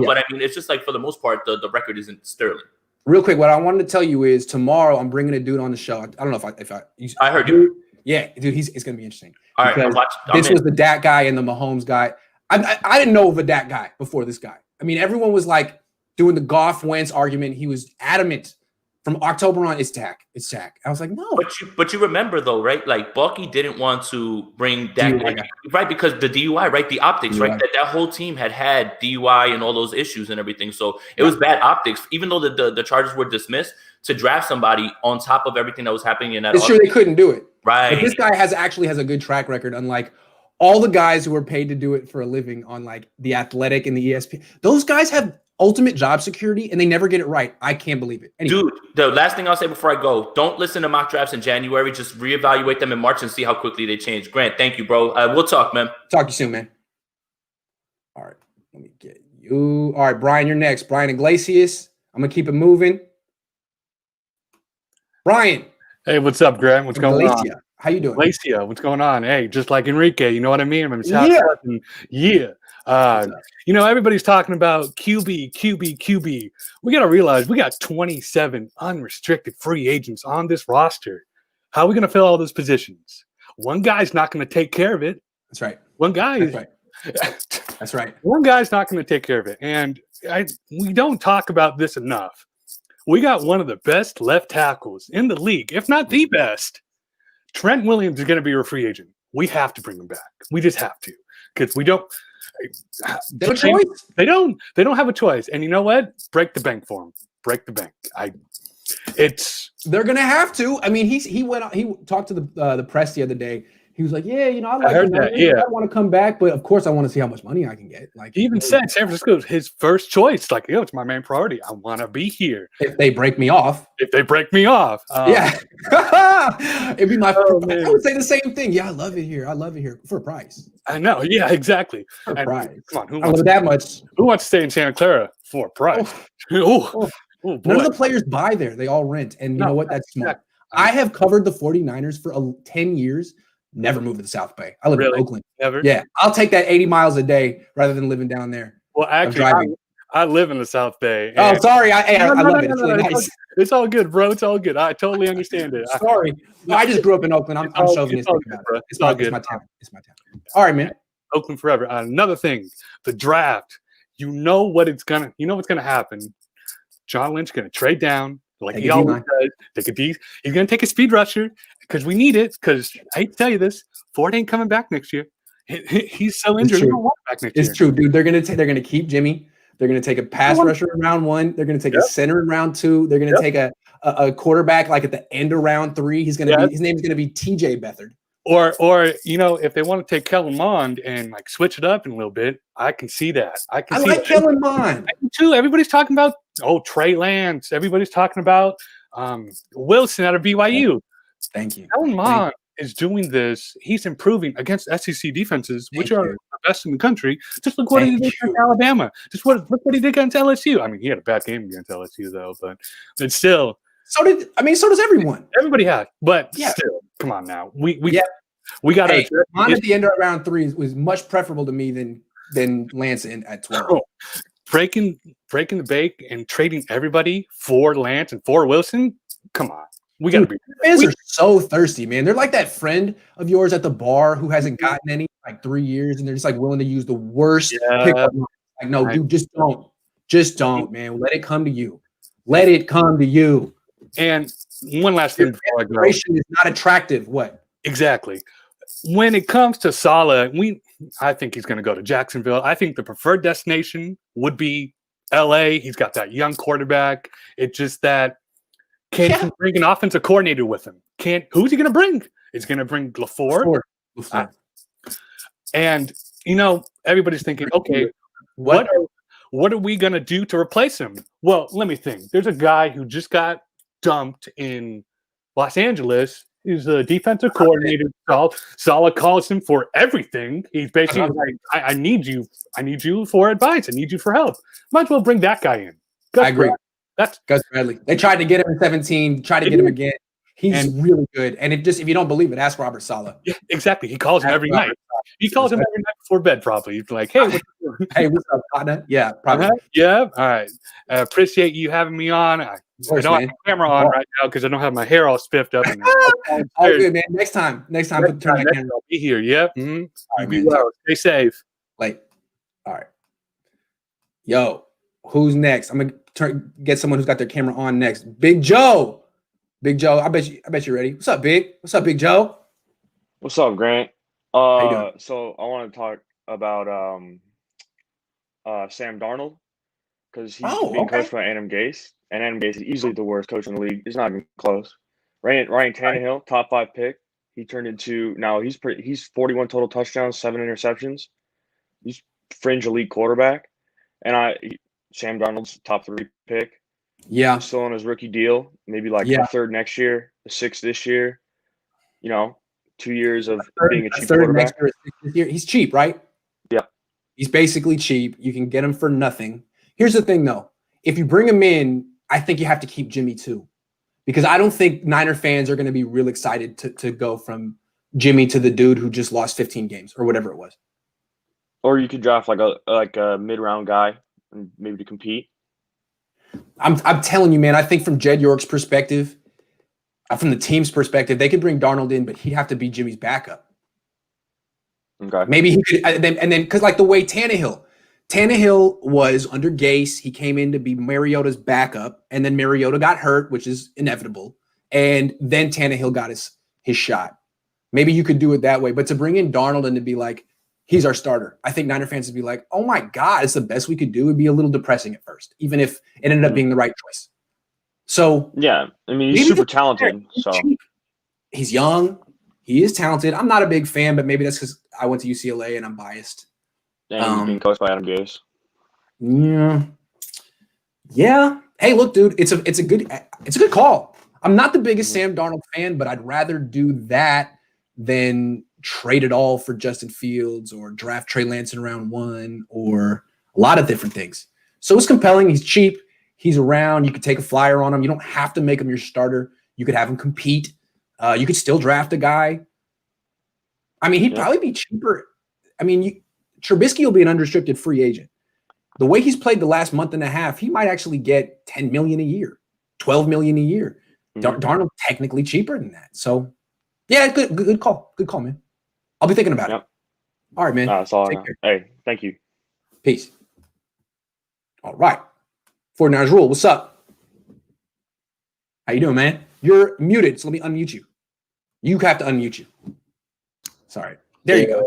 but I mean, it's just like for the most part, the record isn't sterling. Real quick, what I wanted to tell you is tomorrow I'm bringing a dude on the show. I don't know if I heard you. Yeah, dude, it's gonna be interesting. All right, this was the Dak guy and the Mahomes guy. I didn't know of a Dak guy before this guy. I mean, everyone was like doing the Goff Wentz argument. He was adamant from October on. It's Dak. I was like, no. But you remember though, right? Like Bucky didn't want to bring Dak back, right? Because the DUI, right? The optics, DUI. Right? That whole team had DUI and all those issues and everything. So it was bad optics, even though the charges were dismissed, to draft somebody on top of everything that was happening in that. It's sure they couldn't do it. Right. But this guy actually has a good track record, unlike all the guys who are paid to do it for a living on like The Athletic and the ESPN. Those guys have ultimate job security and they never get it right. I can't believe it. Anyway. Dude, the last thing I'll say before I go, don't listen to mock drafts in January. Just reevaluate them in March and see how quickly they change. Grant, thank you, bro. We'll talk, man. Talk to you soon, man. All right. Let me get you. All right, Brian, you're next. Brian Iglesias. I'm going to keep it moving. Brian. Hey, what's up, Grant? What's going on? How you doing? Iglesias, what's going on? Hey, just like Enrique, you know what I mean? Everybody's talking about QB. We got to realize we got 27 unrestricted free agents on this roster. How are we going to fill all those positions? one guy's not going to take care of it. That's right. One guy. That's right. That's right. One guy's not going to take care of it. And we don't talk about this enough. We got one of the best left tackles in the league, if not the best. Trent Williams is going to be a free agent. We have to bring him back. We just have to, because we don't. They have a choice. They don't have a choice. And you know what? Break the bank for him. Break the bank. They're gonna have to. I mean, he talked to the press the other day. He was like, "Yeah, I heard that. Yeah, I want to come back, but of course, I want to see how much money I can get." Like he even said, San Francisco's his first choice. Like, it's my main priority. I want to be here. If they break me off. Yeah, it'd be my. I would say the same thing. Yeah, I love it here. I love it here for a price. I know. Yeah, exactly. For a price. Come on, I love it that much. Who wants to stay in Santa Clara for a price? None of the players buy there. They all rent. And you know what? That's smart. Exactly. I have covered the 49ers for 10 years. Never moved to the South Bay. I live in Oakland. Never? Yeah. I'll take that 80 miles a day rather than living down there. Well, actually, I live in the South Bay. Oh, sorry. I love it. It's really nice. It's all good, bro. It's all good. I totally understand it. Sorry. I just grew up in Oakland. I'm chauvinistic about it. It's all good. It's my town. It's my town. All right, man. Oakland forever. Another thing, the draft. You know what's gonna happen. John Lynch going to trade down like he always does. Take a D. He's going to take a speed rusher because we need it. Because I hate to tell you this, Ford ain't coming back next year. He's so injured. He won't want back next year. It's true, dude. They're going to keep Jimmy. They're going to take a pass rusher in round 1. They're going to take a center in round 2. They're going to take a quarterback like at the end of round 3. His name is going to be TJ Beathard. Or if they want to take Kellen Mond and like switch it up in a little bit, I can see that. I like Kellen Mond. I do too. Everybody's talking about Trey Lance. Everybody's talking about Wilson out of BYU. Thank you. Kellen Mond is doing this. He's improving against SEC defenses, which are the best in the country. Just look what he did against Alabama. Look what he did against LSU. I mean, he had a bad game against LSU though, but it's still. So does everyone. Everybody has, but still, come on now. We got to. Mond at the end of round 3 was much preferable to me than Lance at 12. Breaking the bank and trading everybody for Lance and for Wilson. Come on, we got to be. Fans are so thirsty, man. They're like that friend of yours at the bar who hasn't gotten any like 3 years, and they're just like willing to use the worst pickup. Like, no, dude, just don't, man. Let it come to you. Let it come to you. And one last thing before I go. Is not attractive. What? Exactly. When it comes to Saleh, I think he's going to go to Jacksonville. I think the preferred destination would be LA. He's got that young quarterback. It's just that he bring an offensive coordinator with him? Who's he going to bring? He's going to bring LaFleur. And everybody's thinking, okay, what are we going to do to replace him? Well, let me think. There's a guy who just got dumped in Los Angeles. He's a defensive coordinator. Saleh calls him for everything. He's basically like, I need you for advice. I need you for help. Might as well bring that guy in. I agree. That's Gus Bradley. They tried to get him in 17, tried to get him again. He's really good. And if you don't believe it, ask Robert Saleh. Yeah, exactly. He calls him every night. He calls him every night before bed, probably. He's like, hey, what's up, partner? Yeah, probably. Yeah. All right. Appreciate you having me on. I don't have my camera on right now because I don't have my hair all spiffed up. All good, man. Next time, turn that camera. I'll be here. Yep. Mm-hmm. Right, be well. Stay safe. All right. Yo, who's next? I'm gonna get someone who's got their camera on next. Big Joe. I bet you're ready. What's up, Big Joe? What's up, Grant? How you doing? So I want to talk about Sam Darnold because he's being coached by Adam Gase, and Adam Gase is easily the worst coach in the league. It's not even close. Ryan Tannehill, top 5 pick. He turned into he's 41 total touchdowns, 7 interceptions. He's fringe elite quarterback, and Sam Darnold's top 3 pick. Yeah, he's still on his rookie deal. Maybe the 3rd next year, the 6th this year. 2 years of being a cheap quarterback. He's cheap, right? Yeah. He's basically cheap. You can get him for nothing. Here's the thing, though. If you bring him in, I think you have to keep Jimmy too. Because I don't think Niner fans are going to be real excited to go from Jimmy to the dude who just lost 15 games or whatever it was. Or you could draft like a mid-round guy and maybe to compete. I'm telling you, man, I think from Jed York's perspective, from the team's perspective, they could bring Darnold in, but he'd have to be Jimmy's backup. Okay. Maybe he could, and then because like the way Tannehill was under Gase, he came in to be Mariota's backup, and then Mariota got hurt, which is inevitable, and then Tannehill got his shot. Maybe you could do it that way, but to bring in Darnold and to be like, he's our starter, I think Niner fans would be like, oh my God, it's the best we could do. It'd be a little depressing at first, even if it ended up being the right choice. So yeah, I mean, he's super talented. So he's young. He is talented. I'm not a big fan, but maybe that's because I went to UCLA and I'm biased. And he's being coached by Adam Gase. Yeah. Hey, look, dude, it's a good call. I'm not the biggest Sam Darnold fan, but I'd rather do that than trade it all for Justin Fields or draft Trey Lance in round 1 or a lot of different things. So it's compelling. He's cheap. He's around. You could take a flyer on him. You don't have to make him your starter. You could have him compete. You could still draft a guy. I mean, he'd probably be cheaper. I mean, Trubisky will be an unrestricted free agent. The way he's played the last month and a half, he might actually get $10 million a year, $12 million a year. Darnold technically cheaper than that. So, yeah, good call. Good call, man. I'll be thinking about it. All right, man. That's all I know. Hey, thank you. Peace. All right. 49ers Rule, what's up? How you doing, man? You're muted, so let me unmute you. You have to unmute you. Sorry. There you go.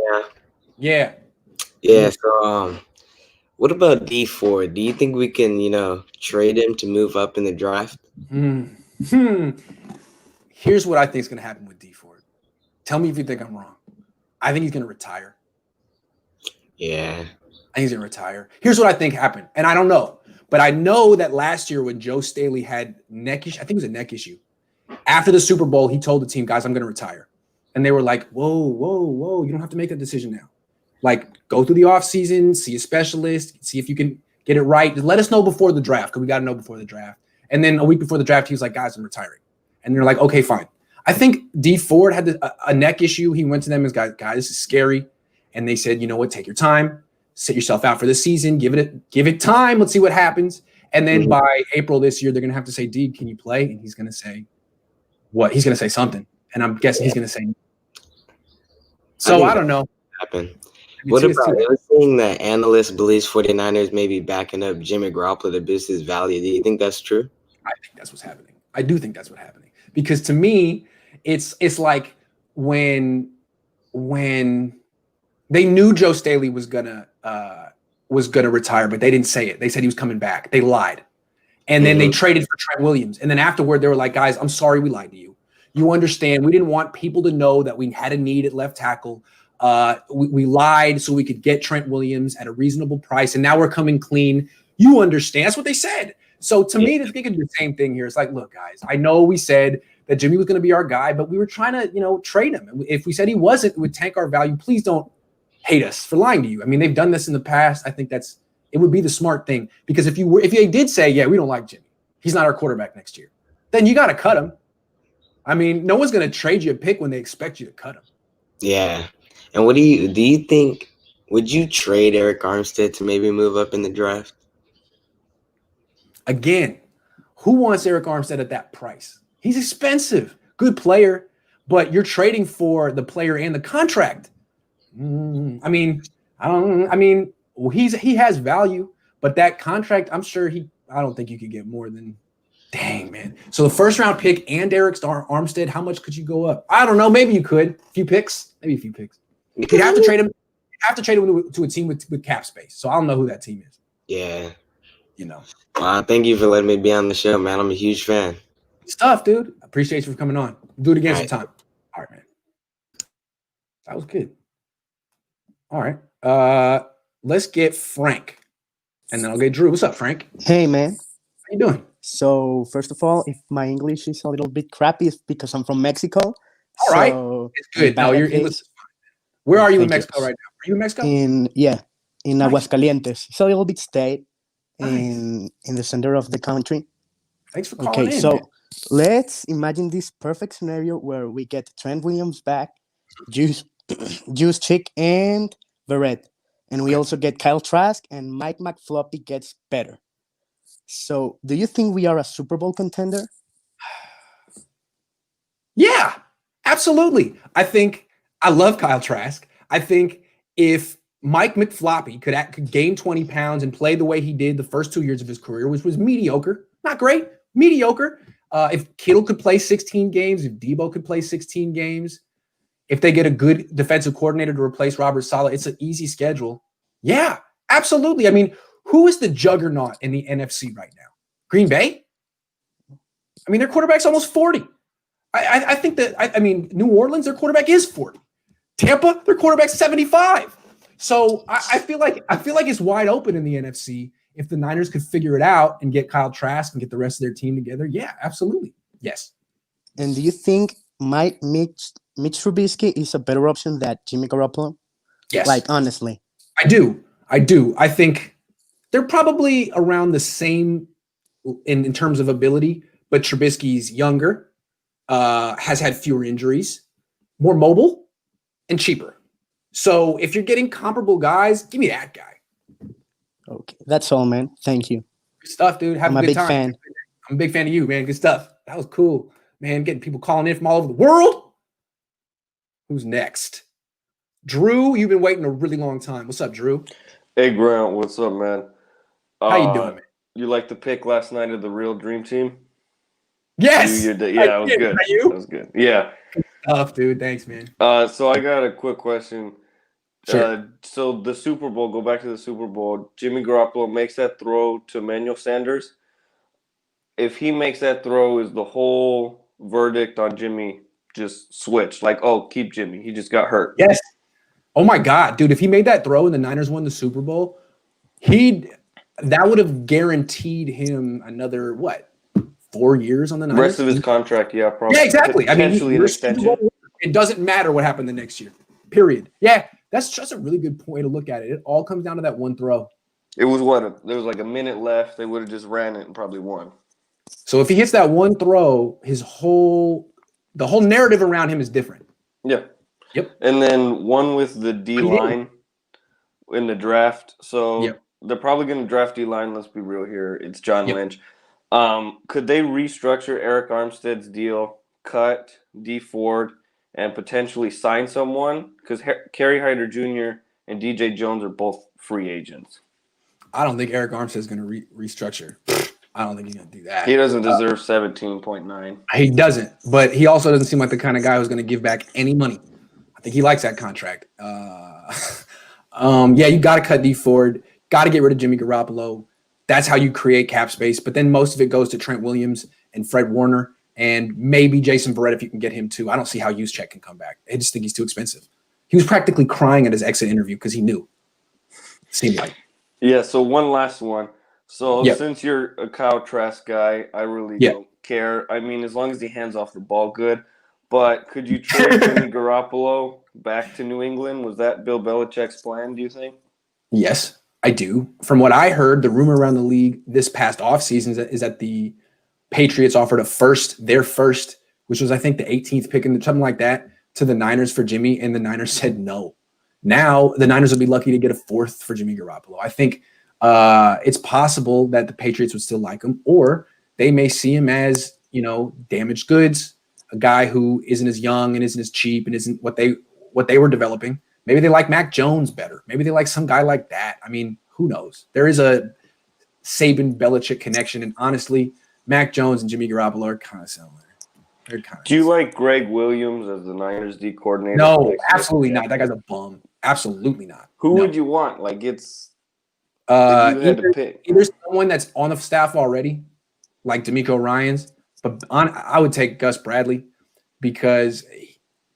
Yeah. Yeah. So, what about D4? Do you think we can, trade him to move up in the draft? Here's what I think is going to happen with D Ford. Tell me if you think I'm wrong. I think he's going to retire. Yeah. I think he's going to retire. Here's what I think happened, and I don't know, but I know that last year when Joe Staley had neck issue, I think it was a neck issue. After the Super Bowl, he told the team, guys, I'm going to retire. And they were like, whoa. You don't have to make that decision now. Like, go through the offseason, see a specialist, see if you can get it right. Let us know before the draft, because we got to know before the draft. And then a week before the draft, he was like, guys, I'm retiring. And they're like, okay, fine. I think D Ford had a neck issue. He went to them and was, guys, this is scary. And they said, you know what, take your time, sit yourself out for the season, give it time. Let's see what happens. And then by April this year, they're going to have to say, D, can you play? And he's going to say what? He's going to say something. And I'm guessing he's going to say no. So I don't know. Happen. What about everything that analyst believes 49ers may be backing up Jimmy Garoppolo to boost his value? Do you think that's true? I think that's what's happening. I do think that's what's happening. Because to me, it's like when they knew Joe Staley was gonna retire, but they didn't say it. They said he was coming back. They lied. And then they traded for Trent Williams. And then afterward, they were like, guys, I'm sorry we lied to you. You understand, we didn't want people to know that we had a need at left tackle. We lied so we could get Trent Williams at a reasonable price, and now we're coming clean. You understand? That's what they said. So to me, they could do the same thing here. It's like, look, guys, I know we said that Jimmy was going to be our guy, but we were trying to, trade him. If we said he wasn't, it would tank our value. Please don't hate us for lying to you. I mean, they've done this in the past. I think it would be the smart thing, because if they did say, yeah, we don't like Jimmy, he's not our quarterback next year, then you got to cut him. I mean, no one's going to trade you a pick when they expect you to cut him. Yeah. And what do you think? Would you trade Eric Armstead to maybe move up in the draft? Again, who wants Eric Armstead at that price? He's expensive, good player, but you're trading for the player and the contract. He has value, but that contract, I'm sure I don't think you could get more than. Dang, man. So the first round pick and Eric Armstead, how much could you go up? I don't know. Maybe you could. A few picks. You'd have to trade him. To a team with cap space. So I don't know who that team is. Yeah. Thank you for letting me be on the show, man. I'm a huge fan. It's tough, dude. Appreciate you for coming on. Do it again sometime. All right, man. That was good. All right. Let's get Frank. And then I'll get Drew. What's up, Frank? Hey, man. How you doing? So, first of all, if my English is a little bit crappy, it's because I'm from Mexico. All right. It's good. Now your English is fine. Where are you in Mexico right now? Are you in Mexico? In Aguascalientes. It's a little bit state in the center of the country. Thanks for calling in. So let's imagine this perfect scenario where we get Trent Williams back, Juice Chick, and Verrett. And we also get Kyle Trask, and Mike McFloppy gets better. So do you think we are a Super Bowl contender? Yeah, absolutely. I love Kyle Trask. I think if Mike McFloppy could gain 20 pounds and play the way he did the first 2 years of his career, which was mediocre, not great, mediocre. If Kittle could play 16 games, if Debo could play 16 games, if they get a good defensive coordinator to replace Robert Saleh, it's an easy schedule. Yeah, absolutely. I mean, who is the juggernaut in the NFC right now? Green Bay? I mean, their quarterback's almost 40. I think that, I mean, New Orleans, their quarterback is 40. Tampa, their quarterback's 75. So I feel like it's wide open in the NFC. If the Niners could figure it out and get Kyle Trask and get the rest of their team together, yeah, absolutely. Yes. And do you think Mitch Trubisky is a better option than Jimmy Garoppolo? Yes. Like, honestly. I do. I think they're probably around the same in terms of ability, but Trubisky's younger, has had fewer injuries, more mobile, and cheaper. So if you're getting comparable guys, give me that guy. Okay, that's all, man. Thank you. Good stuff, dude. Have I'm a a good big time. fan. I'm a big fan of you, man. Good stuff. That was cool, man. Getting people calling in from all over the world. Who's next? Drew, you've been waiting a really long time. What's up, Drew? Hey, Grant. What's up, man? How you doing, man? You like the pick last night of the real Dream Team? Yes. Yeah, it was good. That was good. Yeah. Tough, dude. Thanks, man. So I got a quick question. Sure. So the Super Bowl, go back to the Super Bowl. Jimmy Garoppolo makes that throw to Emmanuel Sanders. If he makes that throw, is the whole verdict on Jimmy just switched? Like, oh, keep Jimmy. He just got hurt. Yes. Oh my God, dude! If he made that throw and the Niners won the Super Bowl, that would have guaranteed him another 4 years on the Niners. Rest of his contract, yeah, probably. Yeah, exactly. I mean, Potentially an extension. It doesn't matter what happened the next year. Period. Yeah, that's just a really good way to look at it. It all comes down to that one throw. It was there was like a minute left. They would have just ran it and probably won. So if he hits that one throw, the whole narrative around him is different. Yeah. Yep. And then one with the D line in the draft. So they're probably going to draft D line. Let's be real here. It's John Lynch. Could they restructure Eric Armstead's deal, cut D Ford, and potentially sign someone? Because Kerry Hyder Jr. and DJ Jones are both free agents. I don't think Eric Armstead is going to restructure. I don't think he's going to do that. He doesn't deserve 17.9. He doesn't, but he also doesn't seem like the kind of guy who's going to give back any money. I think he likes that contract. You got to cut D Ford. Got to get rid of Jimmy Garoppolo. That's how you create cap space. But then most of it goes to Trent Williams and Fred Warner and maybe Jason Verrett if you can get him too. I don't see how Juszczyk can come back. I just think he's too expensive. He was practically crying at his exit interview because he knew. Seemed like. Yeah, so one last one. So since you're a Kyle Trask guy, I really don't care. I mean, as long as he hands off the ball good. But could you trade Jimmy Garoppolo back to New England? Was that Bill Belichick's plan, do you think? Yes, I do. From what I heard, the rumor around the league this past offseason is that the Patriots offered their first, which was, I think, the 18th pick, and something like that, to the Niners for Jimmy, and the Niners said no. Now, the Niners would be lucky to get a fourth for Jimmy Garoppolo. I think it's possible that the Patriots would still like him, or they may see him as, damaged goods, a guy who isn't as young and isn't as cheap and isn't what they were developing. Maybe they like Mac Jones better. Maybe they like some guy like that. I mean, who knows? There is a Saban-Belichick connection, and honestly, Mac Jones and Jimmy Garoppolo are kind of similar. Do you like Greg Williams as the Niners D coordinator? No, absolutely not. That guy's a bum. Absolutely not. Who would you want? Like, it's if you had to pick. Either someone that's on the staff already, like D'Amico Ryans, but I would take Gus Bradley because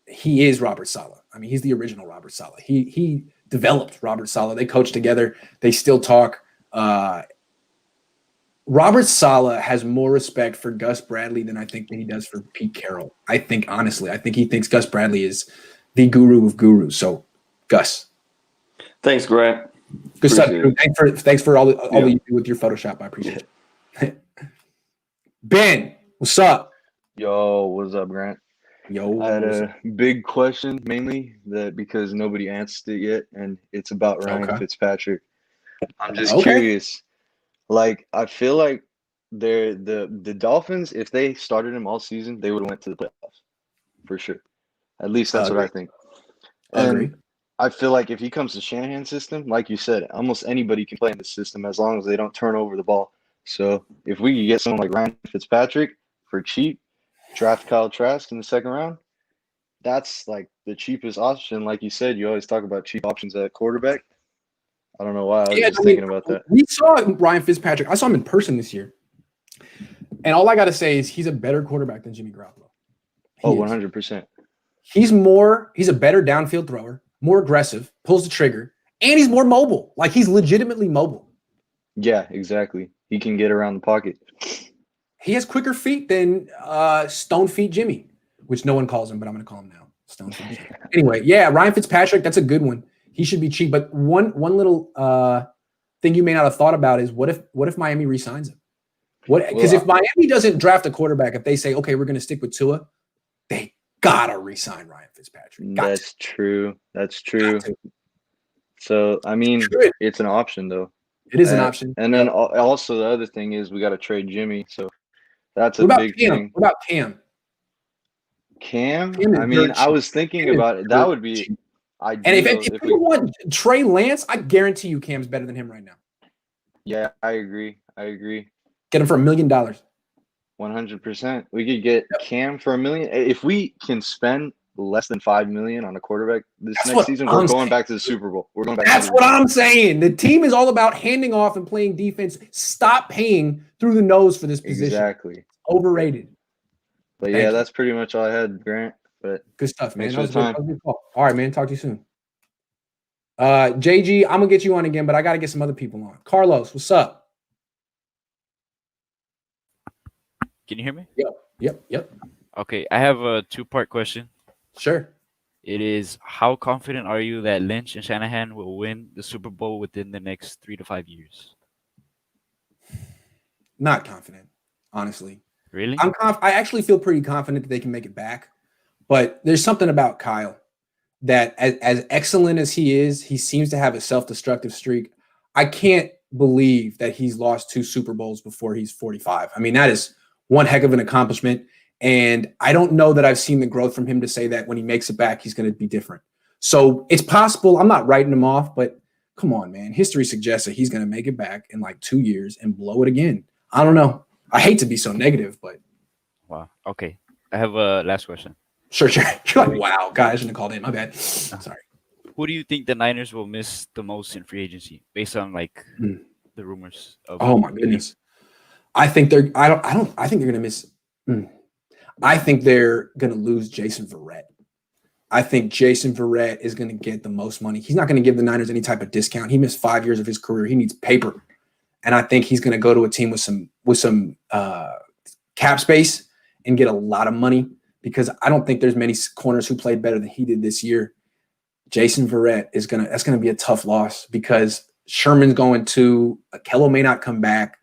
he is Robert Saleh. I mean, he's the original Robert Saleh. He developed Robert Saleh. They coach together. They still talk. Robert Saleh has more respect for Gus Bradley than I think that he does for Pete Carroll. I think he thinks Gus Bradley is the guru of gurus. So, Gus. Thanks, Grant. Good stuff. Thanks for all that you do with your Photoshop. I appreciate it. Ben, what's up? Yo, what's up, Grant? Yo, I had a big question, mainly because nobody answered it yet, and it's about Ryan Fitzpatrick. I'm just curious. Like, I feel like the Dolphins, if they started him all season, they would have went to the playoffs. for sure. At least that's what I think. Agree. I feel like if he comes to Shanahan's system, like you said, almost anybody can play in the system as long as they don't turn over the ball. So if we could get someone like Ryan Fitzpatrick for cheap, draft Kyle Trask in the second round, that's like the cheapest option. Like you said, you always talk about cheap options at quarterback. I don't know why. I was just thinking about that. We saw Ryan Fitzpatrick. I saw him in person this year. And all I got to say is he's a better quarterback than Jimmy Garoppolo. 100%. He's a better downfield thrower, more aggressive, pulls the trigger, and he's more mobile. Like he's legitimately mobile. Yeah, exactly. He can get around the pocket. He has quicker feet than Stone Feet Jimmy, which no one calls him, but I'm going to call him now. Stone Feet Jimmy. Anyway, yeah, Ryan Fitzpatrick, that's a good one. He should be cheap. But one little thing you may not have thought about is what if Miami re-signs him? Because if Miami doesn't draft a quarterback, if they say, okay, we're going to stick with Tua, they gotta re-sign Ryan Fitzpatrick. That's true. So I mean, it's an option though. It is an option. And then also the other thing is we got to trade Jimmy. So that's a big thing. What about Cam? Cam? I mean, I was thinking about it. That would be ideal. And if we want Trey Lance, I guarantee you Cam's better than him right now. Yeah, I agree. Get him for $1 million. 100%. We could get Cam for $1 million. If we can spend less than $5 million on a quarterback next season, we're going back to the Super Bowl. That's what I'm saying. The team is all about handing off and playing defense. Stop paying through the nose for this position. Exactly. Overrated. But yeah, that's pretty much all I had, Grant. But good stuff, man. Thanks for the time. All right, man. Talk to you soon. JG, I'm gonna get you on again, but I gotta get some other people on. Carlos, what's up? Can you hear me? Yep. Okay, I have a two-part question. Sure. It is, how confident are you that Lynch and Shanahan will win the Super Bowl within the next 3 to 5 years? Not confident, honestly. Really? I actually feel pretty confident that they can make it back, but there's something about Kyle that as excellent as he is, he seems to have a self-destructive streak. I can't believe that he's lost 2 Super Bowls before he's 45. I mean, that is one heck of an accomplishment. And I don't know that I've seen the growth from him to say that when he makes it back, he's going to be different. So it's possible. I'm not writing him off, but come on, man. History suggests that he's going to make it back in like 2 years and blow it again. I don't know. I hate to be so negative, but. Wow. Okay. I have a last question. Sure. You're like, wow, God, I shouldn't have called in. My bad. Sorry. Who do you think the Niners will miss the most in free agency based on like the rumors of? Oh my goodness. I think they're going to miss. I think they're going to lose Jason Verrett. I think Jason Verrett is going to get the most money. He's not going to give the Niners any type of discount. He missed 5 years of his career. He needs paper. And I think he's going to go to a team with some cap space and get a lot of money, because I don't think there's many corners who played better than he did this year. Jason Verrett that's going to be a tough loss, because Sherman's going to, Kello may not come back.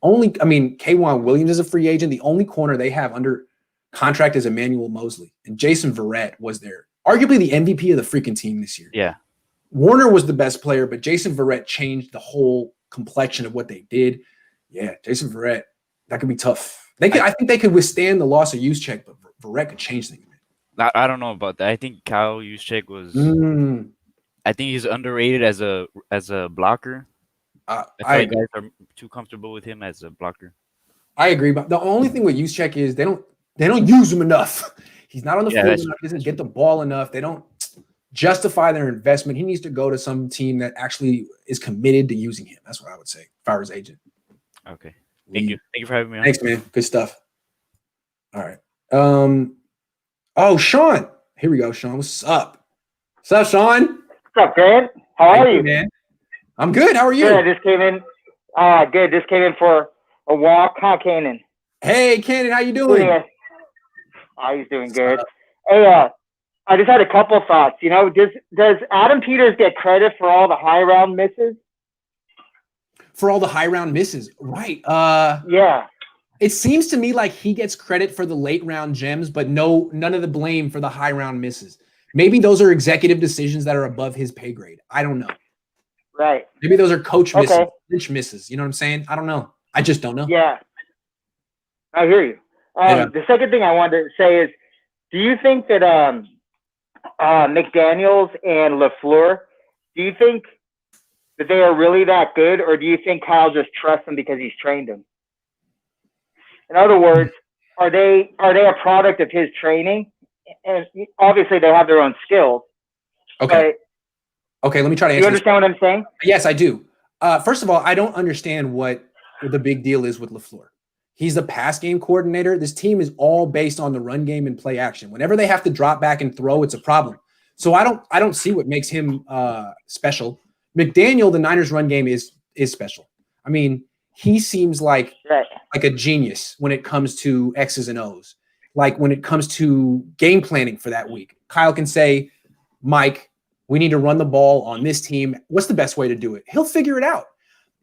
K'Wan Williams is a free agent. The only corner they have under contract is Emmanuel Mosley, and Jason Verrett was arguably the MVP of the freaking team this year. Yeah. Warner was the best player, but Jason Verrett changed the whole complexion of what they did. Yeah, Jason Verrett, that could be tough. I think they could withstand the loss of Juszczyk, but Verrett could change things. I don't know about that. I think Kyle Juszczyk was. I think he's underrated as a blocker. I think guys are too comfortable with him as a blocker. I agree, but the only thing with Juszczyk is they don't use him enough. He's not on the field enough. He doesn't get the ball enough. They don't justify their investment. He needs to go to some team that actually is committed to using him. That's what I would say if I was agent. Okay. Thank you for having me on. Thanks, man. Good stuff. All right. Sean. Here we go, Sean. What's up? What's up, Sean? What's up, Grant? How are you? Man? I'm good. How are you? Good. I just came in. Good. Just came in for a walk. Hi, Kanan. Hey, Kanan. How you doing? He's doing good. Hey, I just had a couple thoughts. Does Adam Peters get credit for all the high round misses? For all the high round misses, right? Yeah. It seems to me like he gets credit for the late round gems, but none of the blame for the high round misses. Maybe those are executive decisions that are above his pay grade. I don't know. Right. Maybe those are coach misses, Lynch misses. You know what I'm saying? I don't know. I just don't know. Yeah. I hear you. The second thing I wanted to say is, Do you think that McDaniels and LaFleur, do you think that they are really that good, or do you think Kyle just trusts them because he's trained them? In other words, are they a product of his training? And obviously they have their own skills. Okay. Okay, let me try to answer. Do you understand what I'm saying? Yes, I do. First of all, I don't understand what the big deal is with LaFleur. He's a pass game coordinator. This team is all based on the run game and play action. Whenever they have to drop back and throw, it's a problem. So I don't see what makes him special. McDaniel, the Niners run game is special. I mean, he seems like a genius when it comes to X's and O's. Like when it comes to game planning for that week. Kyle can say, Mike, we need to run the ball on this team. What's the best way to do it? He'll figure it out.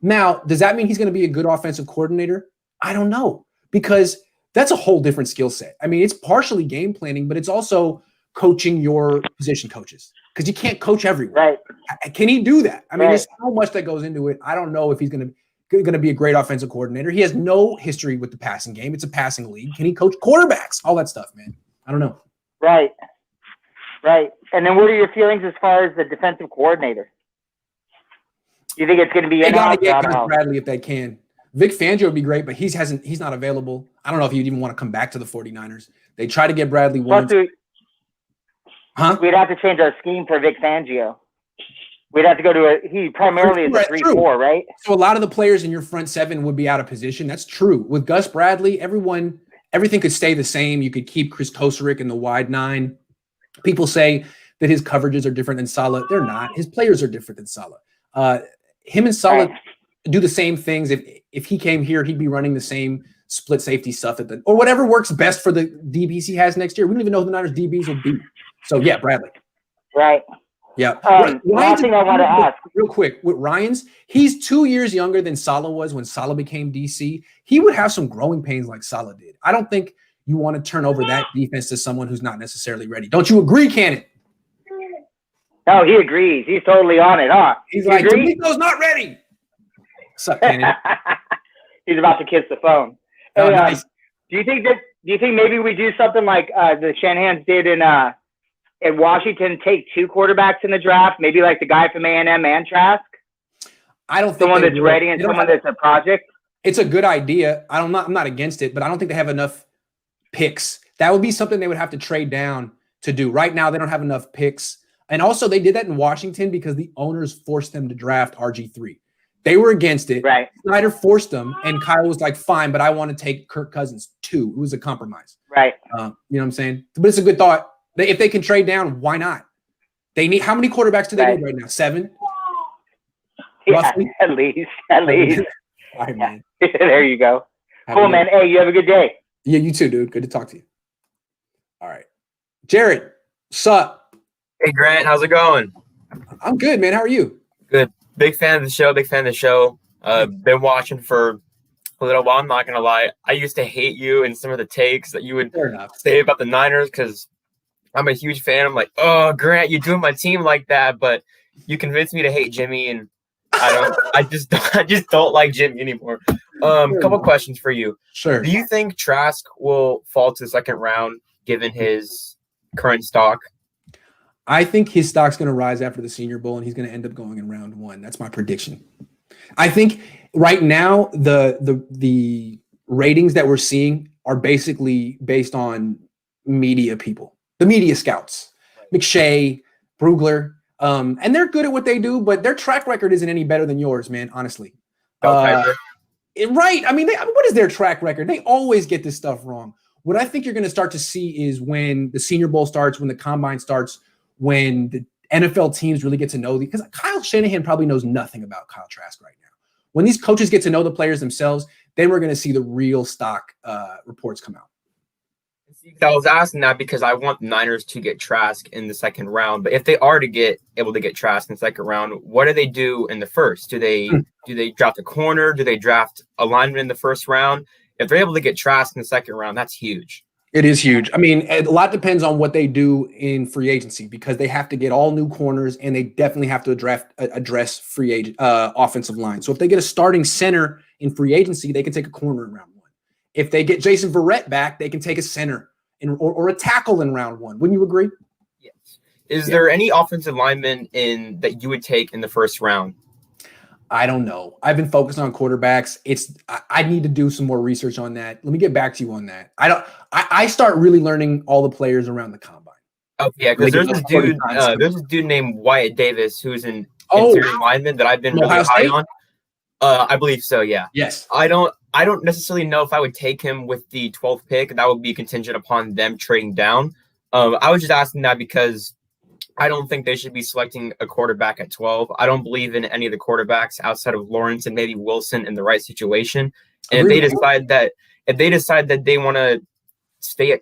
Now, does that mean he's going to be a good offensive coordinator? I don't know, because that's a whole different skill set. I mean, it's partially game planning, but it's also coaching your position coaches, because you can't coach everyone. Right. Can he do that? I mean, there's so much that goes into it. I don't know if he's going to be a great offensive coordinator. He has no history with the passing game. It's a passing league. Can he coach quarterbacks? All that stuff, man. I don't know. Right. Right. And then what are your feelings as far as the defensive coordinator? Do you think it's going to be they got to get Gus Bradley if they can. Vic Fangio would be great, but he's not available. I don't know if he'd even want to come back to the 49ers. They try to get Bradley once. We'd have to change our scheme for Vic Fangio. We'd have to go to he primarily is a 3-4, right? So a lot of the players in your front seven would be out of position. That's true. With Gus Bradley, everything could stay the same. You could keep Chris Kosarick in the wide 9. People say that his coverages are different than Saleh. They're not. His players are different than Saleh. Him and Saleh do the same things. If he came here, he'd be running the same split safety stuff or whatever works best for the DBs he has next year. We don't even know who the Niners DBs will be. So yeah, Bradley. Right. Yeah. Last thing I want to ask, real quick, with Ryans, he's 2 years younger than Saleh was when Saleh became DC. He would have some growing pains like Saleh did. I don't think you want to turn over that defense to someone who's not necessarily ready. Don't you agree, Cannon? No, he agrees. He's totally on it, huh? He's like, D'Amico's not ready. What's up, Cannon? He's about to kiss the phone. Oh, Hey, nice. Do you think maybe we do something like the Shanahans did in Washington, take 2 quarterbacks in the draft, maybe like the guy from A&M and Trask? I don't think someone that's ready and someone that's a project. It's a good idea. I'm not against it, but I don't think they have enough picks. That would be something they would have to trade down to do. Right now, they don't have enough picks. And also, they did that in Washington because the owners forced them to draft RG3. They were against it. Right. Snyder forced them, and Kyle was like, fine, but I want to take Kirk Cousins too. It was a compromise. Right. You know what I'm saying? But it's a good thought. If they can trade down, why not? They need, how many quarterbacks do they need right now? 7? Yeah, Roughly? at least. All right, man. There you go. Have a Cool, good man. one. Hey, you have a good day. Yeah, you too, dude. Good to talk to you. All right. Jared, sup? Hey, Grant. How's it going? I'm good, man. How are you? Good. Big fan of the show. Been watching for a little while. I'm not going to lie. I used to hate you and some of the takes that you would say about the Niners because I'm a huge fan. I'm like, oh, Grant, you're doing my team like that. But you convinced me to hate Jimmy, and I just don't like Jimmy anymore. Couple questions for you. Sure. Do you think Trask will fall to the second round given his current stock? I think his stock's going to rise after the Senior Bowl, and he's going to end up going in round 1. That's my prediction. I think right now the ratings that we're seeing are basically based on media people, the media scouts, McShay, Brugler, and they're good at what they do, but their track record isn't any better than yours, man. Honestly, right? I mean, what is their track record? They always get this stuff wrong. What I think you're going to start to see is when the Senior Bowl starts, when the Combine starts, when the NFL teams really get to know because Kyle Shanahan probably knows nothing about Kyle Trask right now. When these coaches get to know the players themselves, then we're going to see the real stock reports come out. I was asking that because I want the Niners to get Trask in the second round. But if they are able to get Trask in the second round, what do they do in the first? Do they draft a corner? Do they draft a lineman in the first round? If they're able to get Trask in the second round, that's huge. It is huge. I mean, a lot depends on what they do in free agency because they have to get all new corners and they definitely have to address free agent offensive line. So if they get a starting center in free agency, they can take a corner in round 1. If they get Jason Verrett back, they can take a center or a tackle in round 1. Wouldn't you agree? Yes. Is there any offensive lineman that you would take in the first round? I don't know. I've been focused on quarterbacks. I need to do some more research on that. Let me get back to you on that. I start really learning all the players around the combine. Oh yeah, because there's this dude named Wyatt Davis who's an interior lineman that I've been really high on. I believe so. Yeah. Yes. I don't necessarily know if I would take him with the 12th pick. That would be contingent upon them trading down. I was just asking that because I don't think they should be selecting a quarterback at 12. I don't believe in any of the quarterbacks outside of Lawrence and maybe Wilson in the right situation. And if they decide that they want to stay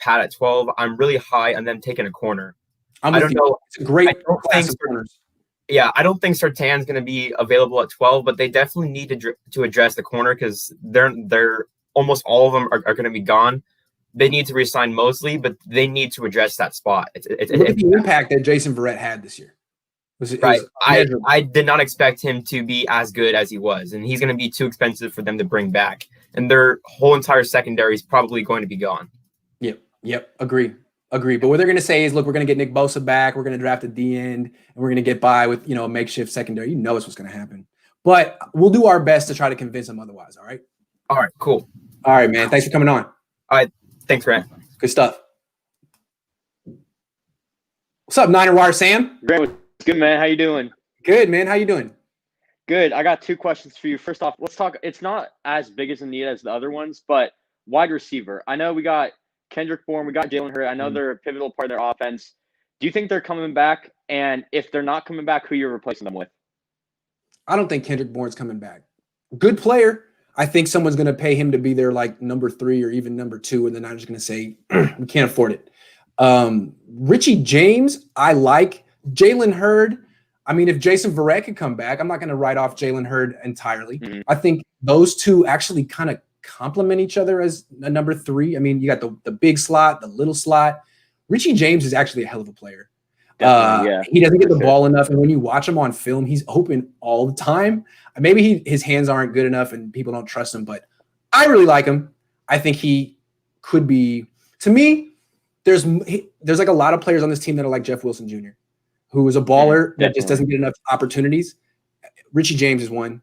pat at 12, I'm really high on them taking a corner. I don't know. It's a great class of corners. Yeah, I don't think Surtain's going to be available at 12, but they definitely need to address the corner because they're almost all of them are going to be gone. They need to resign Mosley, but they need to address that spot. Look at the impact that Jason Verrett had this year. I did not expect him to be as good as he was, and he's going to be too expensive for them to bring back. And their whole entire secondary is probably going to be gone. Yep. Agree. But what they're going to say is, look, we're going to get Nick Bosa back. We're going to draft at the end, and we're going to get by with a makeshift secondary. You know it's what's going to happen. But we'll do our best to try to convince them otherwise. All right. All right. Cool. All right, man. Thanks for coming on. All right. Thanks, Grant. Good stuff. What's up, Niner Wire Sam? Grant, what's good, man? How you doing? Good, man. How you doing? Good. I got 2 questions for you. First off, let's talk. It's not as big as a need as the other ones, but wide receiver. I know we got Kendrick Bourne, we got Jalen Hurts. I know they're a pivotal part of their offense. Do you think they're coming back? And if they're not coming back, who you're replacing them with? I don't think Kendrick Bourne's coming back. Good player. I think someone's going to pay him to be their number 3 or even number 2, and the Niners are going to say, we can't afford it. Richie James, I like. Jalen Hurts, I mean, if Jason Verrett could come back, I'm not going to write off Jalen Hurts entirely. I think those two actually kind of complement each other as a number 3. I mean, you got the big slot, the little slot. Richie James is actually a hell of a player. He doesn't get the ball enough, and when you watch him on film, he's open all the time. Maybe his hands aren't good enough and people don't trust him, but I really like him. I think he could be, to me, there's like a lot of players on this team that are like Jeff Wilson Jr., who is a baller that just doesn't get enough opportunities. Richie James is 1.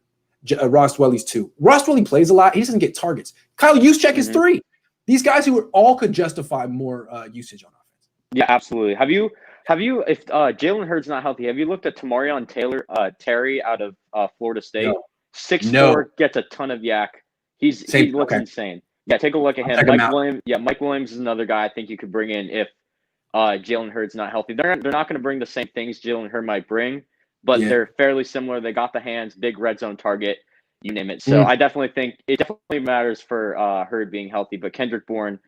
Ross Dwelly's 2. Ross Dwelly plays a lot. He doesn't get targets. Kyle Juszczyk is 3. These guys who all could justify more usage on offense. Yeah, absolutely. Have you if Jalen Hurts not healthy, have you looked at Tamarion Terry out of Florida State? No. 6'4", gets a ton of yak. He looks insane. Yeah, take a look at him. Mike Williams is another guy I think you could bring in if Jalen Hurts not healthy. They're not going to bring the same things Jalen Hurts might bring, but they're fairly similar. They got the hands, big red zone target, you name it. So I definitely think it definitely matters for Hurts being healthy. But Kendrick Bourne,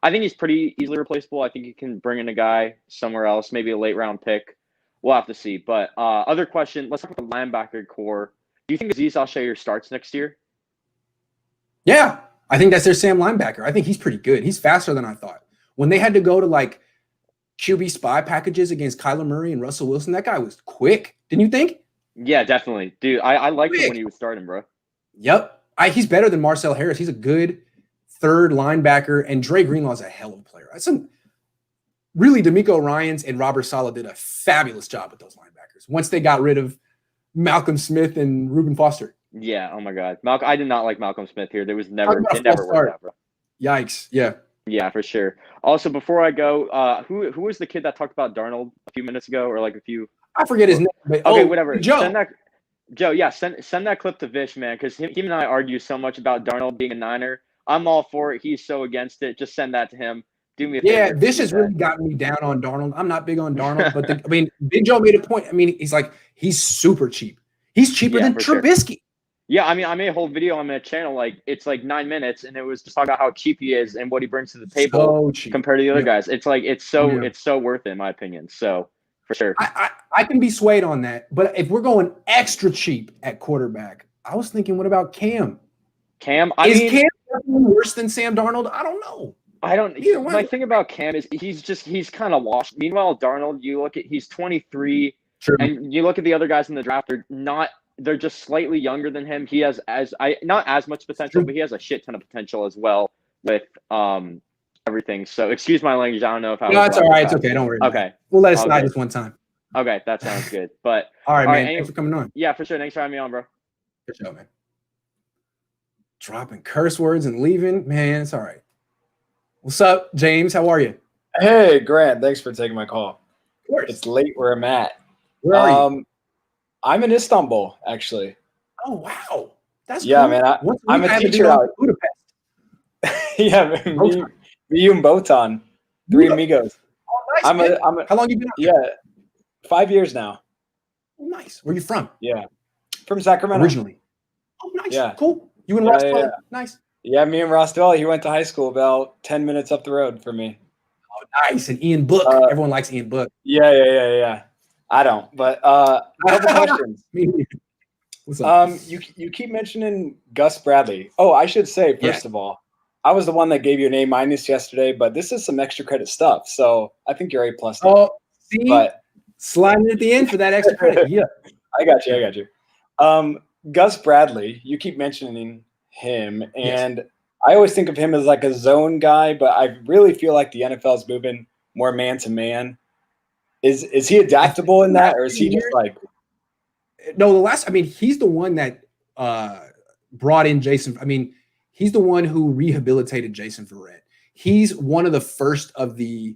I think he's pretty easily replaceable. I think you can bring in a guy somewhere else, maybe a late round pick. We'll have to see. But other question, let's talk about the linebacker core. Do you think Azeez Al-Shaair starts next year? Yeah, I think that's their Sam linebacker. I think he's pretty good. He's faster than I thought. When they had to go to like QB spy packages against Kyler Murray and Russell Wilson, that guy was quick. Didn't you think? Yeah, definitely. Dude, I liked him when he was starting, bro. Yep. He's better than Marcel Harris. He's a good third linebacker, and Dre Greenlaw's a hell of a player. Really, D'Amico Ryans and Robert Saleh did a fabulous job with those linebackers once they got rid of Malcolm Smith and Reuben Foster. Yeah, oh my God. I did not like Malcolm Smith here. There was never worked out, bro. Yikes. Yeah. Yeah, for sure. Also, before I go, who was the kid that talked about Darnold a few minutes ago, or like a few? I forget his name. But, whatever. Joe. Send that clip to Vish, man, because him and I argue so much about Darnold being a Niner. I'm all for it. He's so against it. Just send that to him. Do me a favor. Yeah, this has really gotten me down on Darnold. I'm not big on Darnold, but Big Joe made a point. He's super cheap. He's cheaper than Trubisky. Sure. Yeah, I made a whole video on my channel. It's like 9 minutes, and it was just talking about how cheap he is and what he brings to the table compared to the other guys. It's so worth it, in my opinion. So for sure, I can be swayed on that. But if we're going extra cheap at quarterback, I was thinking, what about Cam? Cam definitely worse than Sam Darnold? I don't know. My thing about Cam is he's kind of washed. Meanwhile, Darnold, he's 23, and you look at the other guys in the draft. They're just slightly younger than him. He has not as much potential, but he has a shit ton of potential as well with everything. So excuse my language. I don't know if I No, was it's wrong all with right. It's that. okay. Don't worry. About Okay. it. We'll let it All slide good. this one time. Okay, that sounds good. But all right, man. Anyway, Thanks for coming on. Yeah, for sure. Thanks for having me on, bro. For sure, man. Dropping curse words and leaving, man. It's all right. What's up, James? How are you? Hey, Grant. Thanks for taking my call. Of course. It's late where I'm at. Where are you? I'm in Istanbul, actually. Oh, wow. That's yeah, cool. man. I'm a I teacher out. Budapest. Yeah, me, you and Botan, three amigos. Oh, nice. How long you been out there? Yeah, 5 years now. Oh, nice. Where you from? Yeah, from Sacramento. Originally. Oh, nice. Yeah. Cool. You and Ross Dwelly. Nice. Yeah, me and Ross Dwelly. He went to high school about 10 minutes up the road from me. Oh, nice. And Ian Book. Everyone likes Ian Book. Yeah. I don't, but a couple questions. What's up? You keep mentioning Gus Bradley. Oh, I should say, first of all, I was the one that gave you an A- yesterday, but this is some extra credit stuff. So I think you're A+. Oh, see? But sliding at the end for that extra credit. Yeah. I got you. Gus Bradley, you keep mentioning him, and I always think of him as like a zone guy, but I really feel like the NFL is moving more man to man. Is he adaptable in that, or is he just like? No, he's the one that brought in Jason. He's the one who rehabilitated Jason Verrett. He's one of the first of the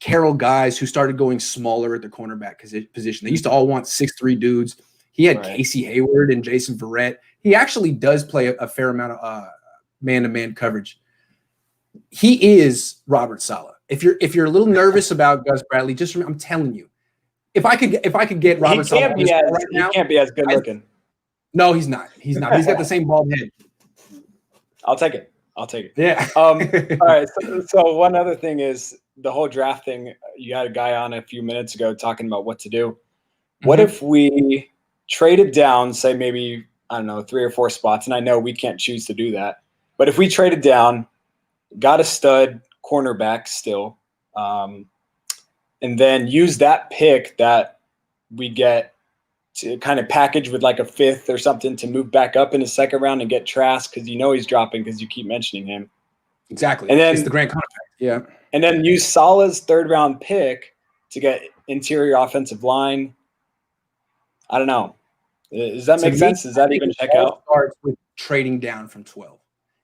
Carroll guys who started going smaller at the cornerback position. They used to all want 6'3" dudes. He had Casey Hayward and Jason Verrett. He actually does play a fair amount of man-to-man coverage. He is Robert Saleh. If you're a little nervous about Gus Bradley, just remember, I'm telling you, if I could get Robert Saleh he can't be as good looking. No, he's not. He's got the same bald head. I'll take it. Yeah. All right. So one other thing is the whole draft thing. You had a guy on a few minutes ago talking about what to do. What if we traded down, say maybe, I don't know, 3 or 4 spots, and I know we can't choose to do that, but if we traded down, got a stud cornerback still, and then use that pick that we get to kind of package with like a 5th or something to move back up in the 2nd round and get Trask, because he's dropping because you keep mentioning him. Exactly. And then it's the grand contract. Yeah. And then use Saleh's 3rd round pick to get interior offensive line. I don't know. Does that make sense? Does that even check out? Starts with trading down from 12.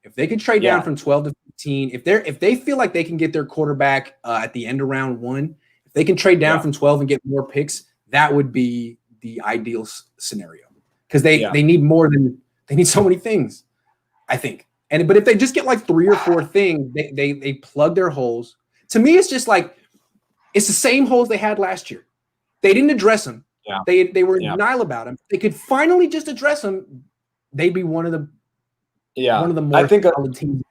If they could trade down from 12 to 15, if they feel like they can get their quarterback at the end of round 1, if they can trade down from 12 and get more picks, that would be the ideal scenario, because they need more than they need so many things, I think. But if they just get like 3 or 4 things, they plug their holes. To me, it's just like it's the same holes they had last year. They didn't address them. Yeah. They were in denial about them. They could finally just address them. They'd be one of the more solid teams.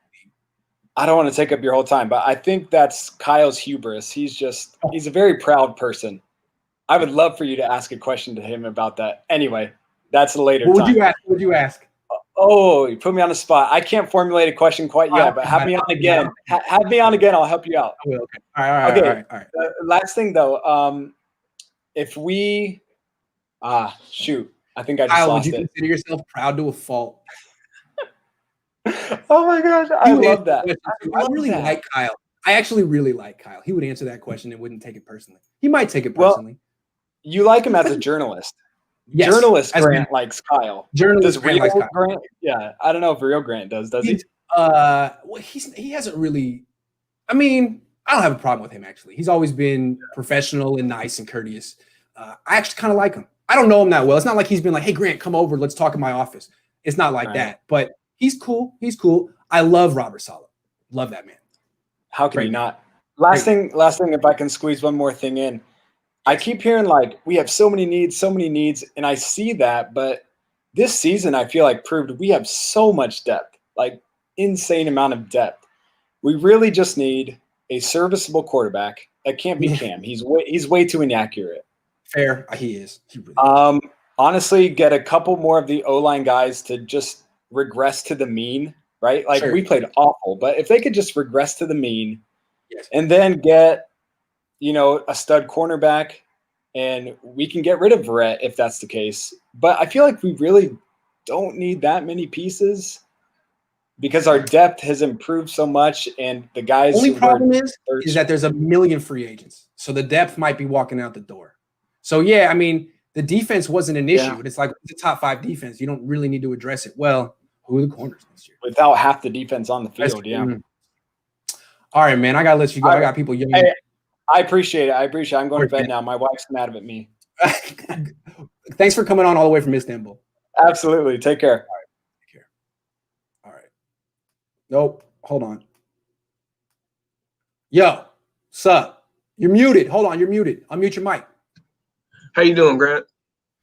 I don't want to take up your whole time, but I think that's Kyle's hubris. He's a very proud person. I would love for you to ask a question to him about that. Anyway, that's a later time. What would you ask? Oh, you put me on the spot. I can't formulate a question quite yet, but have me on again. Have me on again. I'll help you out. Okay. All right. Last thing though, if we, shoot, I think I just Kyle, lost would you it. consider yourself proud to a fault? Oh my gosh, I love that. I really like Kyle. I actually really like Kyle. He would answer that question and wouldn't take it personally. He might take it personally. You like him as a journalist. Yes, journalist Grant likes Kyle. Journalist Does Grant likes Kyle. Grant? Yeah, I don't know if real Grant does he? He hasn't really. I mean, I don't have a problem with him actually. He's always been professional and nice and courteous. I actually kind of like him. I don't know him that well. It's not like he's been like, "Hey Grant, come over, let's talk in my office." It's not like that. But he's cool. I love Robert Saleh. Love that man. How can you not? Last thing, if I can squeeze one more thing in. I keep hearing like we have so many needs, and I see that, but this season I feel like proved we have so much depth, like insane amount of depth. We really just need a serviceable quarterback. That can't be Cam. He's way too inaccurate. Fair, he is. He really is. Honestly, get a couple more of the O-line guys to just regress to the mean, right? Like we played awful, but if they could just regress to the mean, and then get a stud cornerback, and we can get rid of Verrett if that's the case. But I feel like we really don't need that many pieces. because our depth has improved so much, and the guys. Only problem is that there's a million free agents, so the depth might be walking out the door. So yeah, I mean, the defense wasn't an issue. It's like it's a top 5 defense. You don't really need to address it. Well, who are the corners this year? Without half the defense on the field, All right, man. I gotta let you go. I got people yelling. Hey, I appreciate it. I'm going to bed now. My wife's mad at me. Thanks for coming on all the way from Istanbul. Absolutely. Take care. All right. Take care. All right. Nope. Hold on. Yo, sup? You're muted. Hold on. You're muted. Unmute your mic. How you doing, Grant?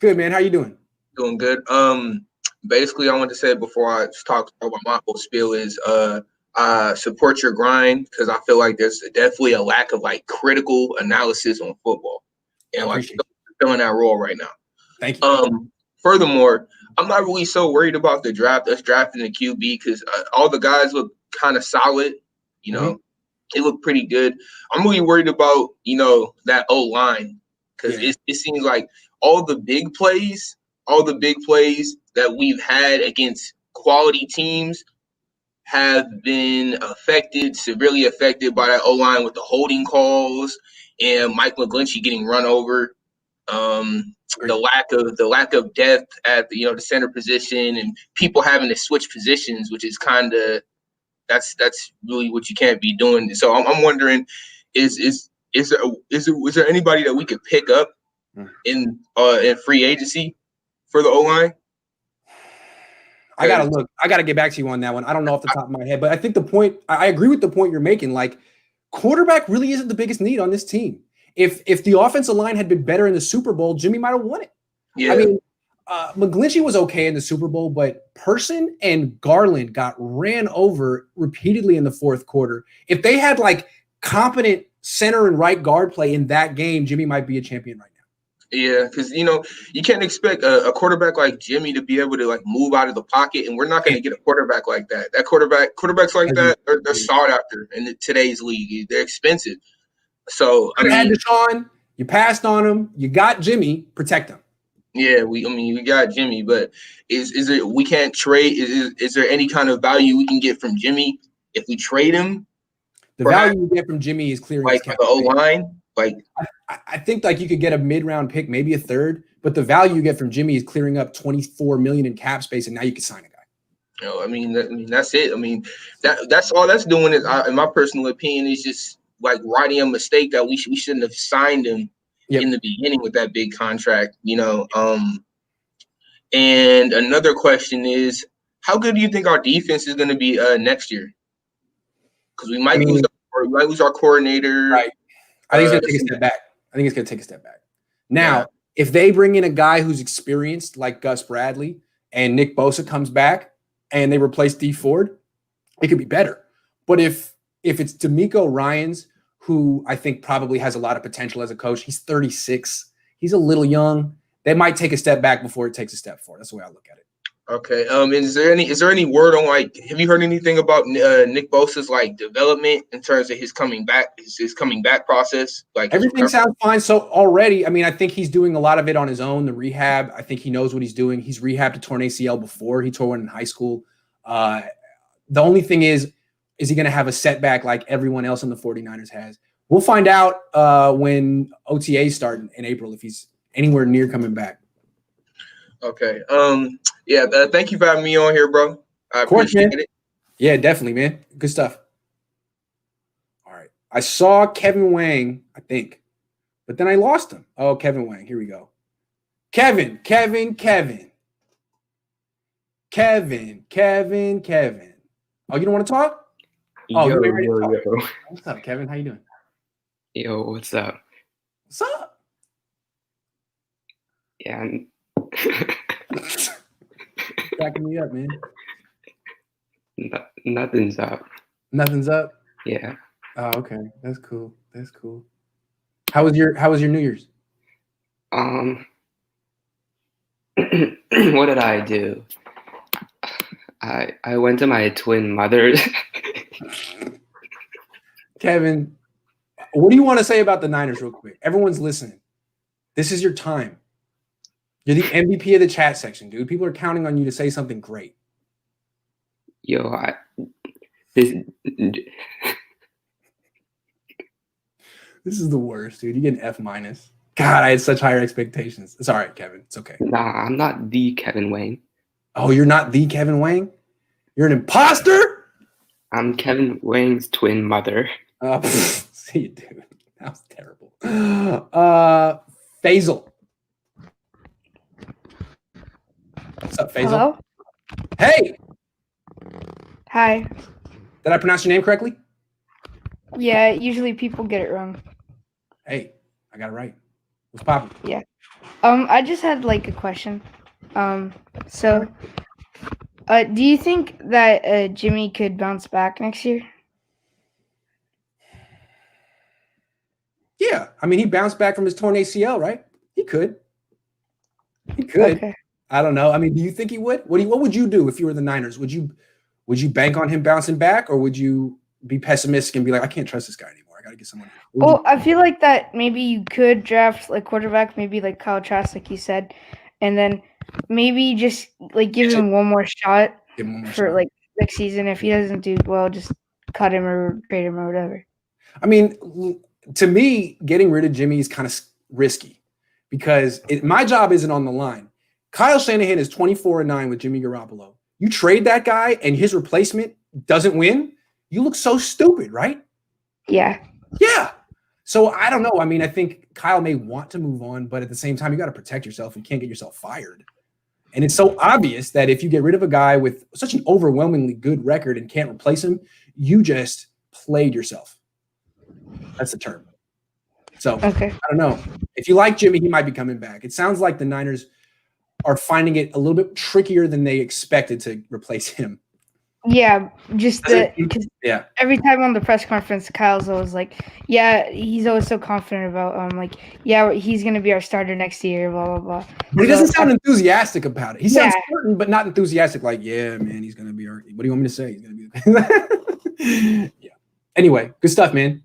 Good, man. How you doing? Doing good. Basically, I want to say before I talk about my whole spiel is support your grind, because I feel like there's definitely a lack of like critical analysis on football, and like filling that role right now. Thank you. Furthermore, I'm not really so worried about the draft, us drafting the QB, because all the guys look kind of solid. You know, they look pretty good. I'm really worried about that O line, because it seems like all the big plays that we've had against quality teams have been severely affected by that O-line with the holding calls and Mike McGlinchey getting run over. The lack of depth at the center position, and people having to switch positions, which is kind of that's really what you can't be doing. So I'm wondering, is there anybody that we could pick up in free agency for the O-line? I gotta get back to you on that one. I don't know off the top of my head, but I think I agree with the point you're making. Like, quarterback really isn't the biggest need on this team. If the offensive line had been better in the Super Bowl, Jimmy might have won it. Yeah. I mean, McGlinchey was okay in the Super Bowl, but Person and Garland got ran over repeatedly in the fourth quarter. If they had like competent center and right guard play in that game, Jimmy might be a champion right now. Yeah, because you can't expect a quarterback like Jimmy to be able to like move out of the pocket, and we're not going to get a quarterback like that. Quarterbacks like that, they're sought after in today's league. They're expensive. So you had Deshaun, you passed on him, you got Jimmy, protect him. Yeah, we got Jimmy, but is it we can't trade? Is there any kind of value we can get from Jimmy if we trade him? The value you get from Jimmy is clearing like the O-line. Like I think like you could get a mid-round pick, maybe a third, but the value you get from Jimmy is clearing up $24 million in cap space, and now you can sign a guy. I mean that's it. I mean that's all that's doing is, in my personal opinion, is just like writing a mistake that we shouldn't have signed him in the beginning with that big contract. And another question is, how good do you think our defense is going to be next year? Because we might lose our coordinator. Right. I think it's going to take a step back. Now, if they bring in a guy who's experienced like Gus Bradley and Nick Bosa comes back and they replace Dee Ford, it could be better. But if it's DeMeco Ryans, who I think probably has a lot of potential as a coach, he's 36. He's a little young. They might take a step back before it takes a step forward. That's the way I look at it. Okay. Is there any word on like? Have you heard anything about Nick Bosa's like development in terms of his coming back process? Like everything sounds fine. So already, I mean, I think he's doing a lot of it on his own. The rehab, I think he knows what he's doing. He's rehabbed a torn ACL before. He tore one in high school. The only thing is he going to have a setback like everyone else in the 49ers has? We'll find out when OTAs start in April if he's anywhere near coming back. Okay. Thank you for having me on here, bro. I appreciate it. Yeah, definitely, man. Good stuff. All right. I saw Kevin Wang, I think, but then I lost him. Oh, Kevin Wang. Here we go. Kevin. Oh, you don't want to talk? Oh, you're ready to talk. What's up, Kevin? How you doing? Yo, what's up? What's up? Yeah. Backing me up, man. Nothing's up. Nothing's up? Yeah. Oh, okay. That's cool. How was your New Year's? What did I do? I went to my twin mother's. Kevin, what do you want to say about the Niners real quick? Everyone's listening. This is your time. You're the MVP of the chat section, dude. People are counting on you to say something great. this This is the worst, dude. You get an F minus. God, I had such higher expectations. It's all right, Kevin. It's okay. Nah, I'm not the Kevin Wang. Oh, you're not the Kevin Wang? You're an imposter? I'm Kevin Wang's twin mother. See you, dude. That was terrible. Faisal. What's up, Faisal? Hello? Hey! Hi. Did I pronounce your name correctly? Yeah, usually people get it wrong. Hey, I got it right. What's poppin'? Yeah. I just had like a question. Do you think that Jimmy could bounce back next year? Yeah. I mean, he bounced back from his torn ACL, right? He could. He could. Okay. I don't know. I mean, do you think he would? What would you do if you were the Niners? Would you bank on him bouncing back, or would you be pessimistic and be like, I can't trust this guy anymore. I got to get someone. Well, I feel like that maybe you could draft like quarterback, maybe like Kyle Trask, like you said, and then maybe just like give him one more shot for like next season. If he doesn't do well, just cut him or trade him or whatever. I mean, to me, getting rid of Jimmy is kind of risky because my job isn't on the line. Kyle Shanahan is 24-9 with Jimmy Garoppolo. You trade that guy and his replacement doesn't win, you look so stupid, right? Yeah. Yeah. So I don't know. I mean, I think Kyle may want to move on, but at the same time, you got to protect yourself and can't get yourself fired. And it's so obvious that if you get rid of a guy with such an overwhelmingly good record and can't replace him, you just played yourself. That's the term. So okay. I don't know. If you like Jimmy, he might be coming back. It sounds like the Niners are finding it a little bit trickier than they expected to replace him. Yeah, just because yeah. Every time on the press conference, Kyle's always like, "Yeah, he's always so confident about like, yeah, he's gonna be our starter next year." Blah blah blah. But he doesn't sound enthusiastic about it. He sounds certain, but not enthusiastic. Like, yeah, man, he's gonna be our. What do you want me to say? He's gonna be. Yeah. Anyway, good stuff, man.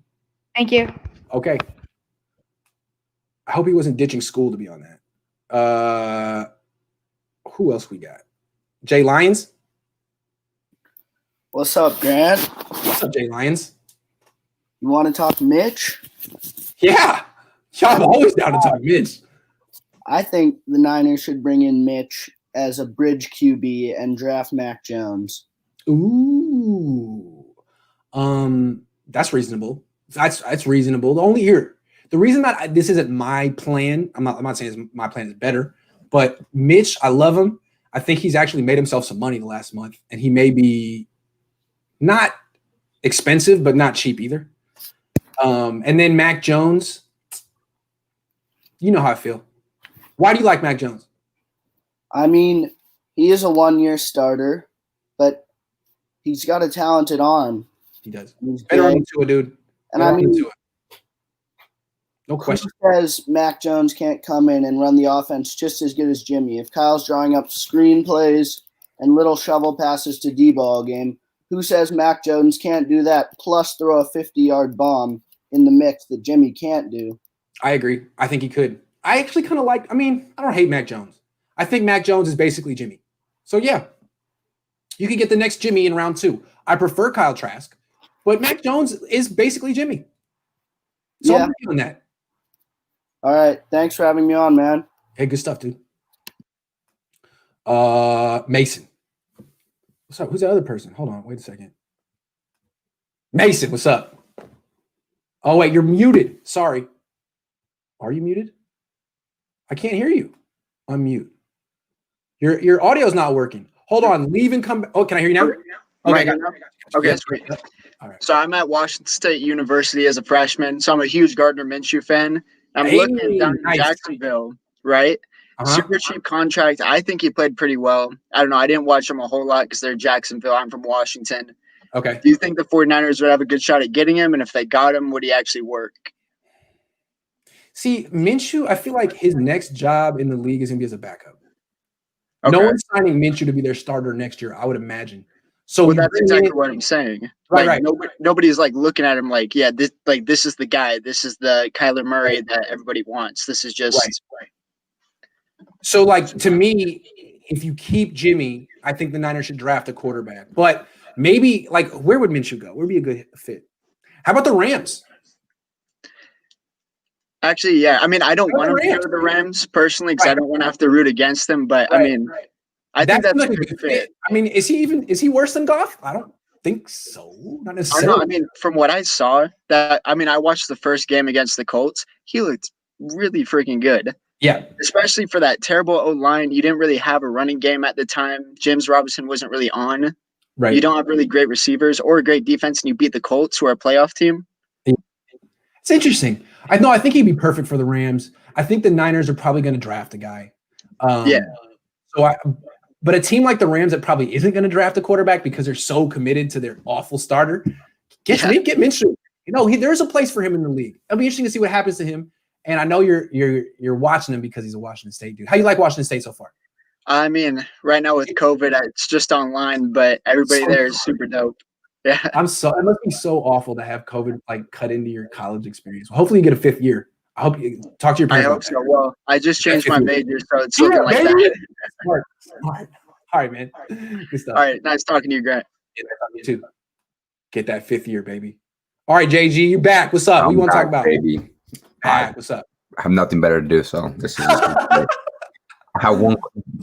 Thank you. Okay. I hope he wasn't ditching school to be on that. Who else we got? Jay Lyons. What's up, Grant? What's up, Jay Lyons? You want to talk Mitch? Yeah. I'm always down to talk Mitch. I think the Niners should bring in Mitch as a bridge QB and draft Mac Jones. Ooh. That's reasonable. That's reasonable. The reason that this isn't my plan, I'm not saying my plan is better, but Mitch, I love him. I think he's actually made himself some money the last month, and he may be not expensive, but not cheap either. And then Mac Jones, you know how I feel. Why do you like Mac Jones? I mean, he is a one-year starter, but he's got a talented arm. He does. Better arm to it, dude. And I mean, no question. Who says Mac Jones can't come in and run the offense just as good as Jimmy? If Kyle's drawing up screen plays and little shovel passes to Debo all game, who says Mac Jones can't do that plus throw a 50-yard bomb in the mix that Jimmy can't do? I agree. I think he could. I actually kind of I don't hate Mac Jones. I think Mac Jones is basically Jimmy. So, yeah, you could get the next Jimmy in round 2. I prefer Kyle Trask, but Mac Jones is basically Jimmy. So I'm doing that. All right. Thanks for having me on, man. Hey, good stuff, dude. Mason. What's up? Who's the other person? Hold on. Wait a second. Mason, what's up? Oh, wait, you're muted. Sorry. Are you muted? I can't hear you. Unmute. Your audio's not working. Hold on. Leave and come back. Oh, can I hear you now? Okay, Okay, that's great. All right. So I'm at Washington State University as a freshman. So I'm a huge Gardner Minshew fan. I'm looking down in Jacksonville, right? Super cheap contract. I think he played pretty well. I don't know. I didn't watch him a whole lot because they're Jacksonville. I'm from Washington. Okay. Do you think the 49ers would have a good shot at getting him? And if they got him, would he actually work? See, Minshew, I feel like his next job in the league is going to be as a backup. Okay. No one's signing Minshew to be their starter next year, I would imagine. So that's exactly what I'm saying. Right. Nobody's like looking at him like, yeah, this is the guy. This is the Kyler Murray that everybody wants. This is just right. So, like, to me, if you keep Jimmy, I think the Niners should draft a quarterback. But maybe, like, where would Minshew go? Where would be a good fit? How about the Rams? Actually, yeah. I mean, I don't want to go to the Rams personally because I don't want to have to root against them. But I mean, I think that's like a good fit. I mean, is he worse than Goff? I don't think so. Not necessarily. I mean, from what I saw, I watched the first game against the Colts. He looked really freaking good. Yeah. Especially for that terrible O-line. You didn't really have a running game at the time. James Robinson wasn't really on. Right. You don't have really great receivers or a great defense, and you beat the Colts, who are a playoff team. It's interesting. I think he'd be perfect for the Rams. I think the Niners are probably going to draft a guy. But a team like the Rams that probably isn't going to draft a quarterback because they're so committed to their awful starter, get Minshew. There's a place for him in the league. It'll be interesting to see what happens to him. And I know you're watching him because he's a Washington State dude. How you like Washington State so far? I mean, right now with COVID, it's just online, but everybody there is super dope. Yeah, it must be so awful to have COVID like cut into your college experience. Well, hopefully you get a 5th year. I hope you talk to your parents. I hope so. Well, I just changed my major, so it's looking like that. Smart. All right, man. Good stuff. All right, nice talking to you, Grant. Yeah, you too. Get that 5th year, baby. All right, JG, you back? What's up? What you want to talk about? Baby. What's up? I have nothing better to do, so this is.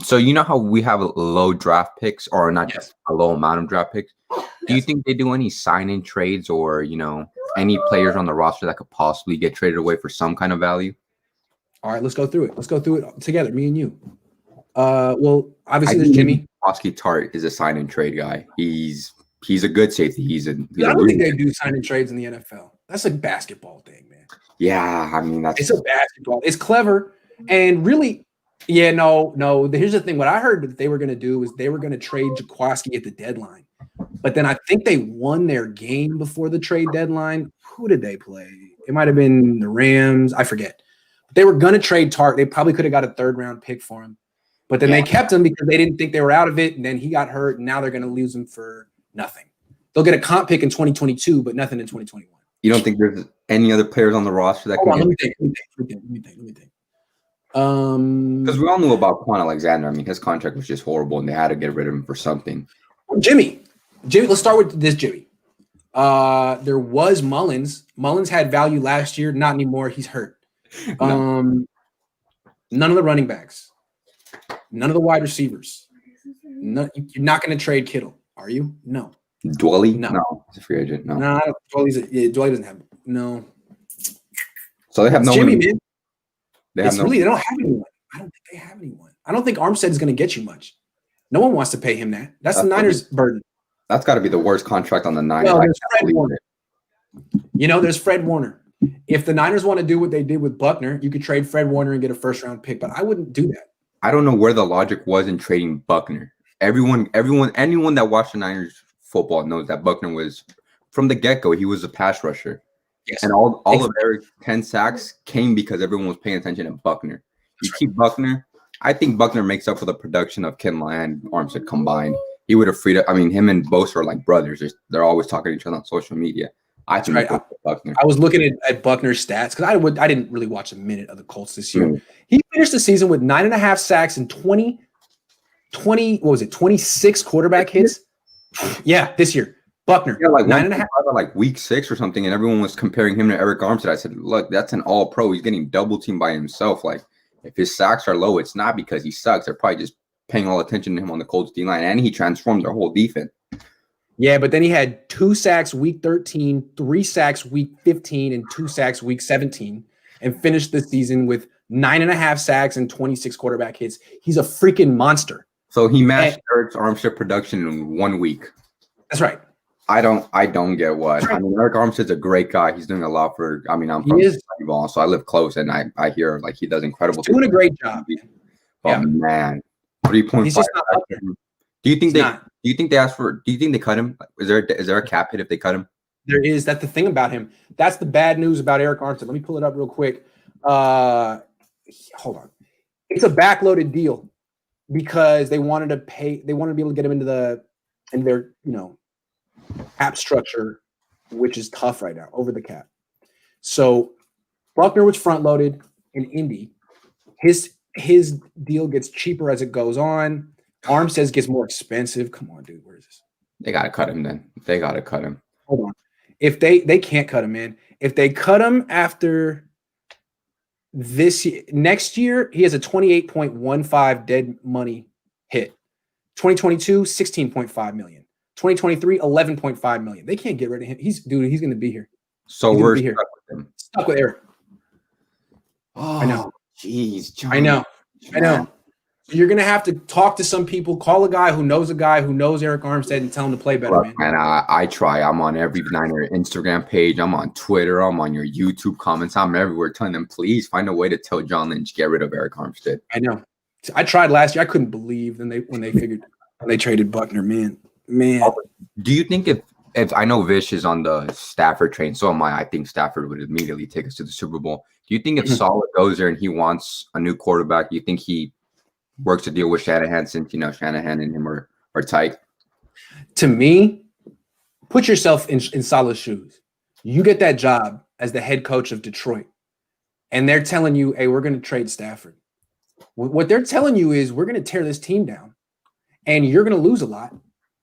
So you know how we have low draft picks, or not just a low amount of draft picks? Do you think they do any sign-in trades, or any players on the roster that could possibly get traded away for some kind of value? All right, let's go through it. Let's go through it together, me and you. Well, obviously there's Jimmy. Oski Tart is a sign-in trade guy. He's a good safety. I don't think they do sign-in trades in the NFL. That's a basketball thing, man. Yeah, I mean it's a basketball. It's clever, and really. Yeah, no. Here's the thing. What I heard that they were going to do is they were going to trade Jaworski at the deadline. But then I think they won their game before the trade deadline. Who did they play? It might have been the Rams. I forget. But they were going to trade Tart. They probably could have got a 3rd-round pick for him. But then they kept him because they didn't think they were out of it. And then he got hurt. And now they're going to lose him for nothing. They'll get a comp pick in 2022, but nothing in 2021. You don't think there's any other players on the roster that Let me think. Because we all knew about Quan Alexander. I mean, his contract was just horrible, and they had to get rid of him for something. Jimmy, let's start with this. Jimmy, there was Mullins. Mullins had value last year, not anymore. He's hurt. None of the running backs, none of the wide receivers. You're not going to trade Kittle, are you? No. Dwelly? No, he's a free agent. No, Dwelly doesn't have no. So they have no Jimmy, man. They don't have anyone. I don't think they have anyone. I don't think Armstead is going to get you much. No one wants to pay him that. That's the Niners' burden. That's got to be the worst contract on the Niners. Well, there's Fred Warner. There's Fred Warner. If the Niners want to do what they did with Buckner, you could trade Fred Warner and get a 1st-round pick, but I wouldn't do that. I don't know where the logic was in trading Buckner. Anyone that watched the Niners football knows that Buckner was, from the get-go, he was a pass rusher. Yes. And all of their 10 sacks came because everyone was paying attention to Buckner. Keep Buckner. I think Buckner makes up for the production of Kinlaw and Armstead combined. He would have freed up. I mean, him and Bosa are like brothers. They're always talking to each other on social media. I think Buckner. I was looking at Buckner's stats because I didn't really watch a minute of the Colts this year. He finished the season with 9.5 sacks and 26 quarterback hits. Yeah, this year. Buckner, like 9.5, like week 6 or something, and everyone was comparing him to Eric Armstead. I said, look, that's an all-pro. He's getting double teamed by himself. Like, if his sacks are low, it's not because he sucks. They're probably just paying all attention to him on the Colts D-line, and he transformed their whole defense. Yeah, but then he had 2 sacks week 13, 3 sacks week 15, and 2 sacks week 17, and finished the season with 9.5 sacks and 26 quarterback hits. He's a freaking monster. So he matched Eric Armstead production in 1 week. That's right. I don't get what. I mean, Eric Armstead's a great guy. He's doing a lot for. I mean, I'm from Moneyball, so I live close, and I hear like he does incredible. He's doing a great job. Oh man, 3.5. He's just not up there. Do you think they asked for? Do you think they cut him? Is there a cap hit if they cut him? There is. That's the thing about him. That's the bad news about Eric Armstead. Let me pull it up real quick. Hold on. It's a backloaded deal because they wanted to pay. They wanted to be able to get him into their cap structure, which is tough right now, over the cap. So Buckner was front loaded in Indy. His deal gets cheaper as it goes on. Armstead gets more expensive. Come on, dude. Where is this? They gotta cut him then. They gotta cut him. Hold on. If they can't cut him, man. If they cut him after this year, next year, he has a 28.15 dead money hit. 2022, 16.5 million. 2023, 11.5 million. They can't get rid of him. He's going to be here. So we're stuck with him. Stuck with Eric. Oh, I know. Jeez, I know. So you're going to have to talk to some people, call a guy who knows Eric Armstead and tell him to play better, man. And I try. I'm on every Niner Instagram page. I'm on Twitter. I'm on your YouTube comments. I'm everywhere telling them, please find a way to tell John Lynch, get rid of Eric Armstead. I know. I tried last year. I couldn't believe when they traded Buckner, man. Do you think if I know Vish is on the Stafford train, so am I. I think Stafford would immediately take us to the Super Bowl. Do you think if Saleh goes there and he wants a new quarterback, do you think he works a deal with Shanahan since Shanahan and him are tight? To me, put yourself in Saleh's shoes. You get that job as the head coach of Detroit, and they're telling you, hey, we're going to trade Stafford. What they're telling you is we're going to tear this team down, and you're going to lose a lot,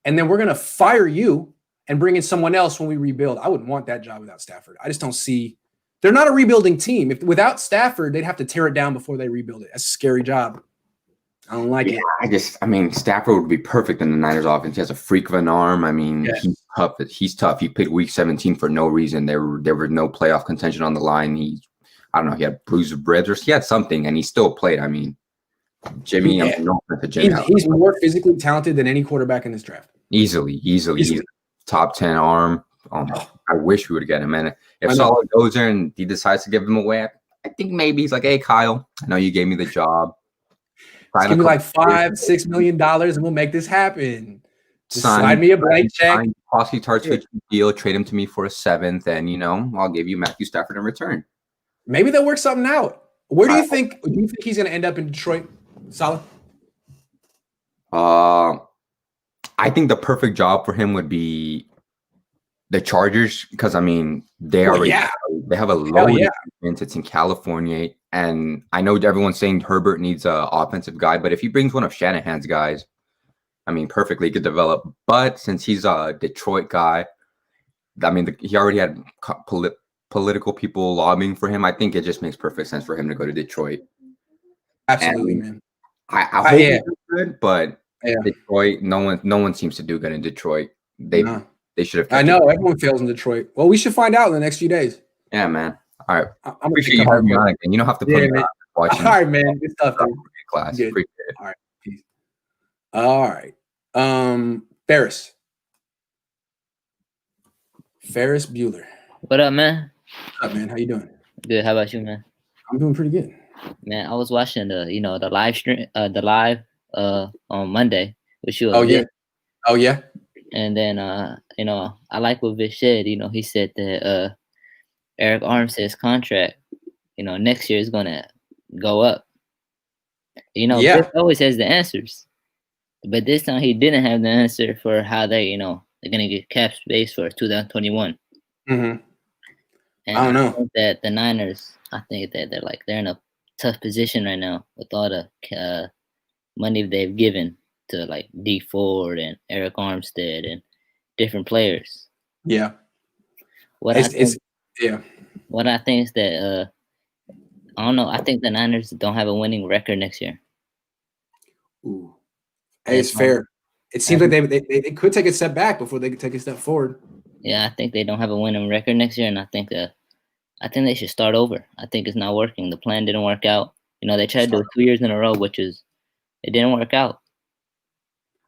and then we're going to fire you and bring in someone else when we rebuild. I wouldn't want that job without Stafford. I just don't see – they're not a rebuilding team. Without Stafford, they'd have to tear it down before they rebuild it. That's a scary job. I don't like it. Stafford would be perfect in the Niners offense. He has a freak of an arm. He's tough. He's tough. He played week 17 for no reason. There were no playoff contention on the line. He had bruised ribs or he had something, and he still played. Jimmy, he's more physically talented than any quarterback in this draft. Easily. He's top 10 arm. I wish we would get him. And if Saleh goes there and he decides to give him away, I think maybe he's like, hey, Kyle, I know you gave me the job. Give me like $5-6 million and we'll make this happen. Just slide me a blank check. Possibly Tartu deal, trade him to me for a 7th, and I'll give you Matthew Stafford in return. Maybe they'll work something out. Where do you think he's going to end up in Detroit, Saleh? I think the perfect job for him would be the Chargers, because they have a loaded defense. It's in California, and I know everyone's saying Herbert needs an offensive guy, but if he brings one of Shanahan's guys, perfectly could develop. But since he's a Detroit guy, he already had political people lobbying for him. I think it just makes perfect sense for him to go to Detroit. Absolutely, man. I hope he's good, but Detroit, no one seems to do good in Detroit. They should have. I know everyone fails in Detroit. Well, we should find out in the next few days. Yeah, man. All right. I'm appreciate you having me on again. You don't have to put me on watching. All right, man. Good stuff, dude. Class. Good. Appreciate it. All right. Peace. All right. Ferris Bueller. What up, man? What's up, man? How you doing? Good. How about you, man? I'm doing pretty good. Man, I was watching the live stream, on Monday with you. Oh yeah. And then I like what Vish said. He said that Eric Armstead's contract, next year is gonna go up. Vish always has the answers, but this time he didn't have the answer for how they're gonna get cap space for 2021. Mm-hmm. And I don't know. think that the Niners, I think that they're in a tough position right now with all the money they've given to like D Ford and Eric Armstead and different players. Yeah. What I think is that I don't know. I think the Niners don't have a winning record next year. Ooh, hey, it's fair. It seems like they could take a step back before they could take a step forward. Yeah, I think they don't have a winning record next year, and I think they should start over. I think it's not working. The plan didn't work out. They tried to do it 2 years in a row, it didn't work out.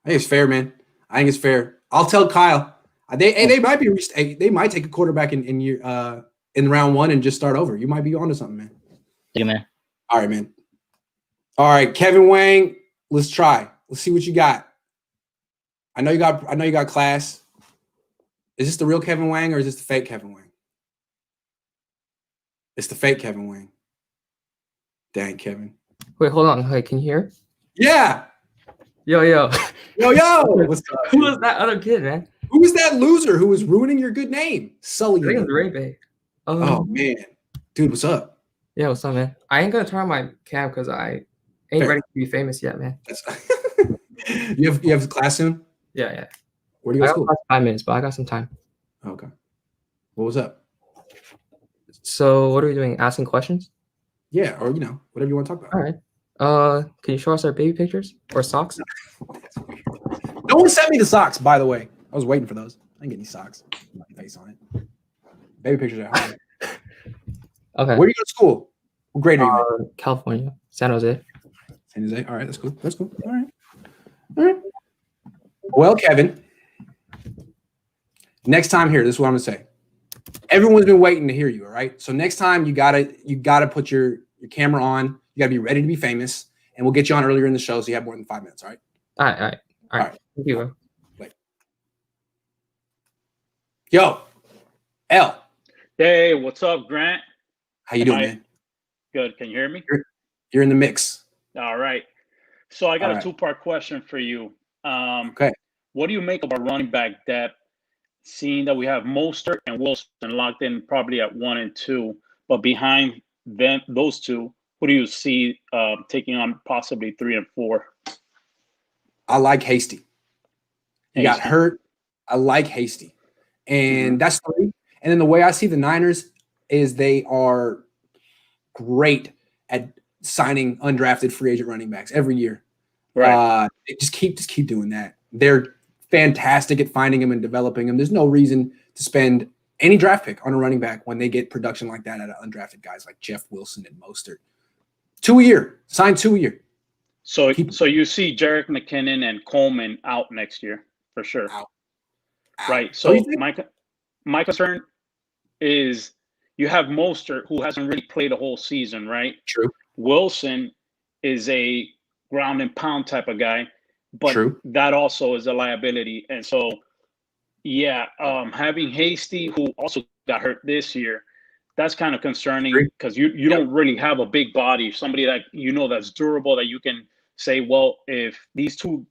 I think it's fair, man. I think it's fair. I'll tell Kyle. They might take a quarterback in round 1 and just start over. You might be onto something, man. Yeah, man. All right, man. All right, Kevin Wang. Let's try. Let's see what you got. I know you got class. Is this the real Kevin Wang or is this the fake Kevin Wang? It's the fake Kevin Wang. Dang, Kevin. Wait, hold on. Hey, can you hear? Yeah. Yo. What's up? Who was that other kid, man? Who was that loser who was ruining your good name? Sully. I think it was Ray Bay. Oh, man. Dude, what's up? Yeah, what's up, man? I ain't going to turn on my cam because I ain't ready to be famous yet, man. You have class soon? Yeah. Where do you go to school? 5 minutes, but I got some time. Okay. What was up? So what are we doing? Asking questions? Yeah, or whatever you want to talk about. All right. Can you show us our baby pictures or socks? No one sent me the socks, by the way. I was waiting for those. I didn't get any socks. My face on it. Baby pictures at home. Okay. Where do you go to school? What grade are you in? California, San Jose. San Jose. All right, that's cool. That's cool. All right. Well, Kevin, next time here, this is what I'm gonna say. Everyone's been waiting to hear you. All right. So next time you gotta put your camera on. You gotta be ready to be famous, and we'll get you on earlier in the show so you have more than 5 minutes. All right. All right. Thank you, bro. Yo, L. Hey, what's up, Grant? How you doing, man? Good. Can you hear me? You're in the mix. All right. So I got a two-part question for you. Okay. What do you make of our running back depth, seeing that we have Mostert and Wilson locked in probably at 1 and 2, but behind them, those two, who do you see taking on possibly 3 and 4? I like Hasty. He got hurt. I like Hasty. And that's 3. And then the way I see the Niners is they are great at signing undrafted free agent running backs every year. Right. They just keep doing that. They're fantastic at finding them and developing them. There's no reason to spend any draft pick on a running back when they get production like that out of undrafted guys like Jeff Wilson and Mostert. 2 a year. Sign 2 a year. So you see Jerick McKinnon and Coleman out next year for sure. Out. Right. So my concern is you have Mostert, who hasn't really played a whole season, right? True. Wilson is a ground and pound type of guy, but that also is a liability. And so, having Hasty, who also got hurt this year, that's kind of concerning because you don't really have a big body, somebody that that's durable, that you can say, well, if these two,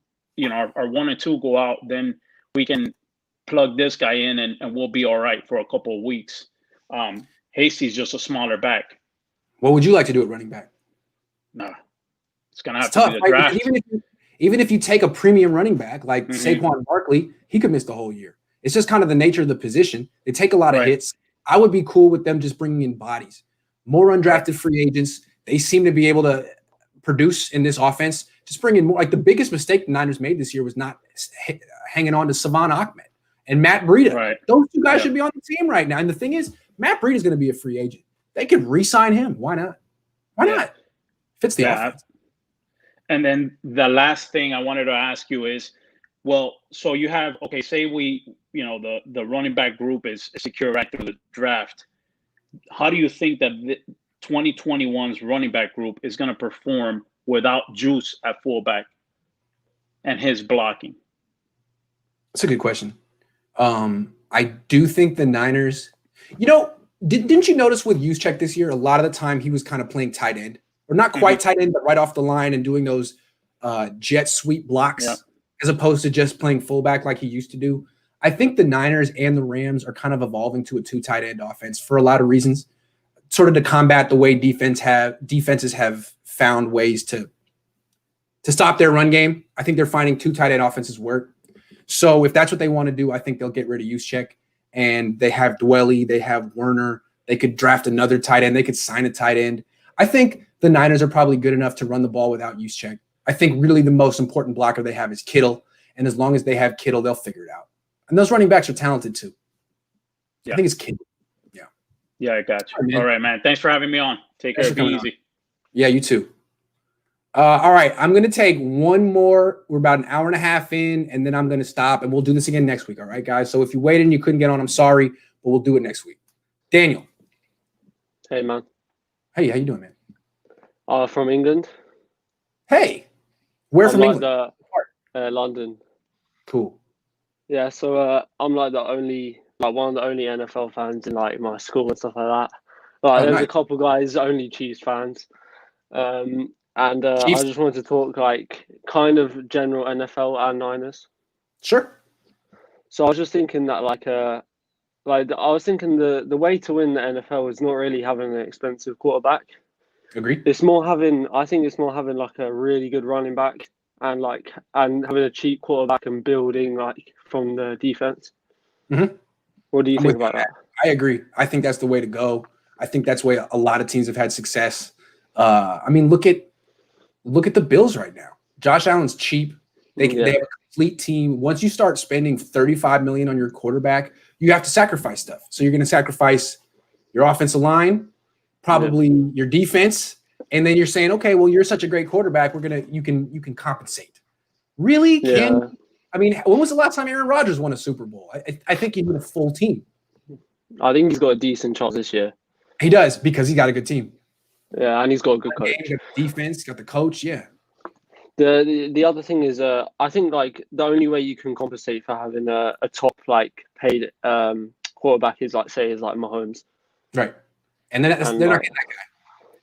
are 1 and 2 go out, then we can plug this guy in and we'll be all right for a couple of weeks. Hasty's just a smaller back. What would you like to do at running back? No, it's gonna have to be the draft. Even if you take a premium running back like Saquon Barkley, he could miss the whole year. It's just kind of the nature of the position. They take a lot of hits. I would be cool with them just bringing in bodies, more undrafted free agents. They seem to be able to produce in this offense. Just bring in more. Like the biggest mistake the Niners made this year was not hanging on to Savon Ahmed and Matt Breida. Right. Those two guys should be on the team right now. And the thing is, Matt Breida is going to be a free agent. They could re-sign him. Why not? Why not? Fits the offense. And then the last thing I wanted to ask you is, well, so you have, say the running back group is secure right through the draft. How do you think that the 2021's running back group is going to perform without Juice at fullback and his blocking? That's a good question. I do think the Niners, didn't you notice with Juszczyk this year, a lot of the time he was kind of playing tight end, or not quite tight end, but right off the line and doing those jet sweep blocks as opposed to just playing fullback like he used to do. I think the Niners and the Rams are kind of evolving to a 2 tight end offense for a lot of reasons, sort of to combat the way defenses have found ways to stop their run game. I think they're finding 2 tight end offenses work. So if that's what they want to do, I think they'll get rid of Juszczyk. And they have Dwelly, they have Werner. They could draft another tight end. They could sign a tight end. I think the Niners are probably good enough to run the ball without Juszczyk. I think really the most important blocker they have is Kittle. And as long as they have Kittle, they'll figure it out. And those running backs are talented too. I think it's Kittle. Yeah, I got you. All right, man. Thanks for having me on. Take care. Be easy. Yeah, you too. All right, I'm going to take one more. We're about an hour and a half in, and then I'm going to stop, and we'll do this again next week. All right, guys? So if you waited and you couldn't get on, I'm sorry, but we'll do it next week. Daniel. Hey, man. Hey, how you doing, man? From England. Hey. Where from England? London. Cool. Yeah, so I'm like one of the only NFL fans in like my school and stuff like that. There's a couple guys only Chiefs fans. I just wanted to talk like kind of general NFL and Niners. Sure. So I was just thinking that I was thinking the way to win the NFL is not really having an expensive quarterback. Agreed. I think it's more having like a really good running back and having a cheap quarterback and building like from the defense. Mm-hmm. What do you think about that? I agree. I think that's the way to go. I think that's where a lot of teams have had success. I mean, look at the Bills right now. Josh Allen's cheap. They have a complete team. Once you start spending $35 million on your quarterback, you have to sacrifice stuff. So you're going to sacrifice your offensive line, probably your defense, and then you're saying, okay, well, you're such a great quarterback. You can compensate. Really? I mean, when was the last time Aaron Rodgers won a Super Bowl? I think he won a full team. I think he's got a decent chance this year. He does because he got a good team. Yeah, and he's got a good coach. He got defense, he's got the coach. Yeah. The other thing is, I think like the only way you can compensate for having a top like paid quarterback is like Mahomes. Right, and then they're not getting that guy.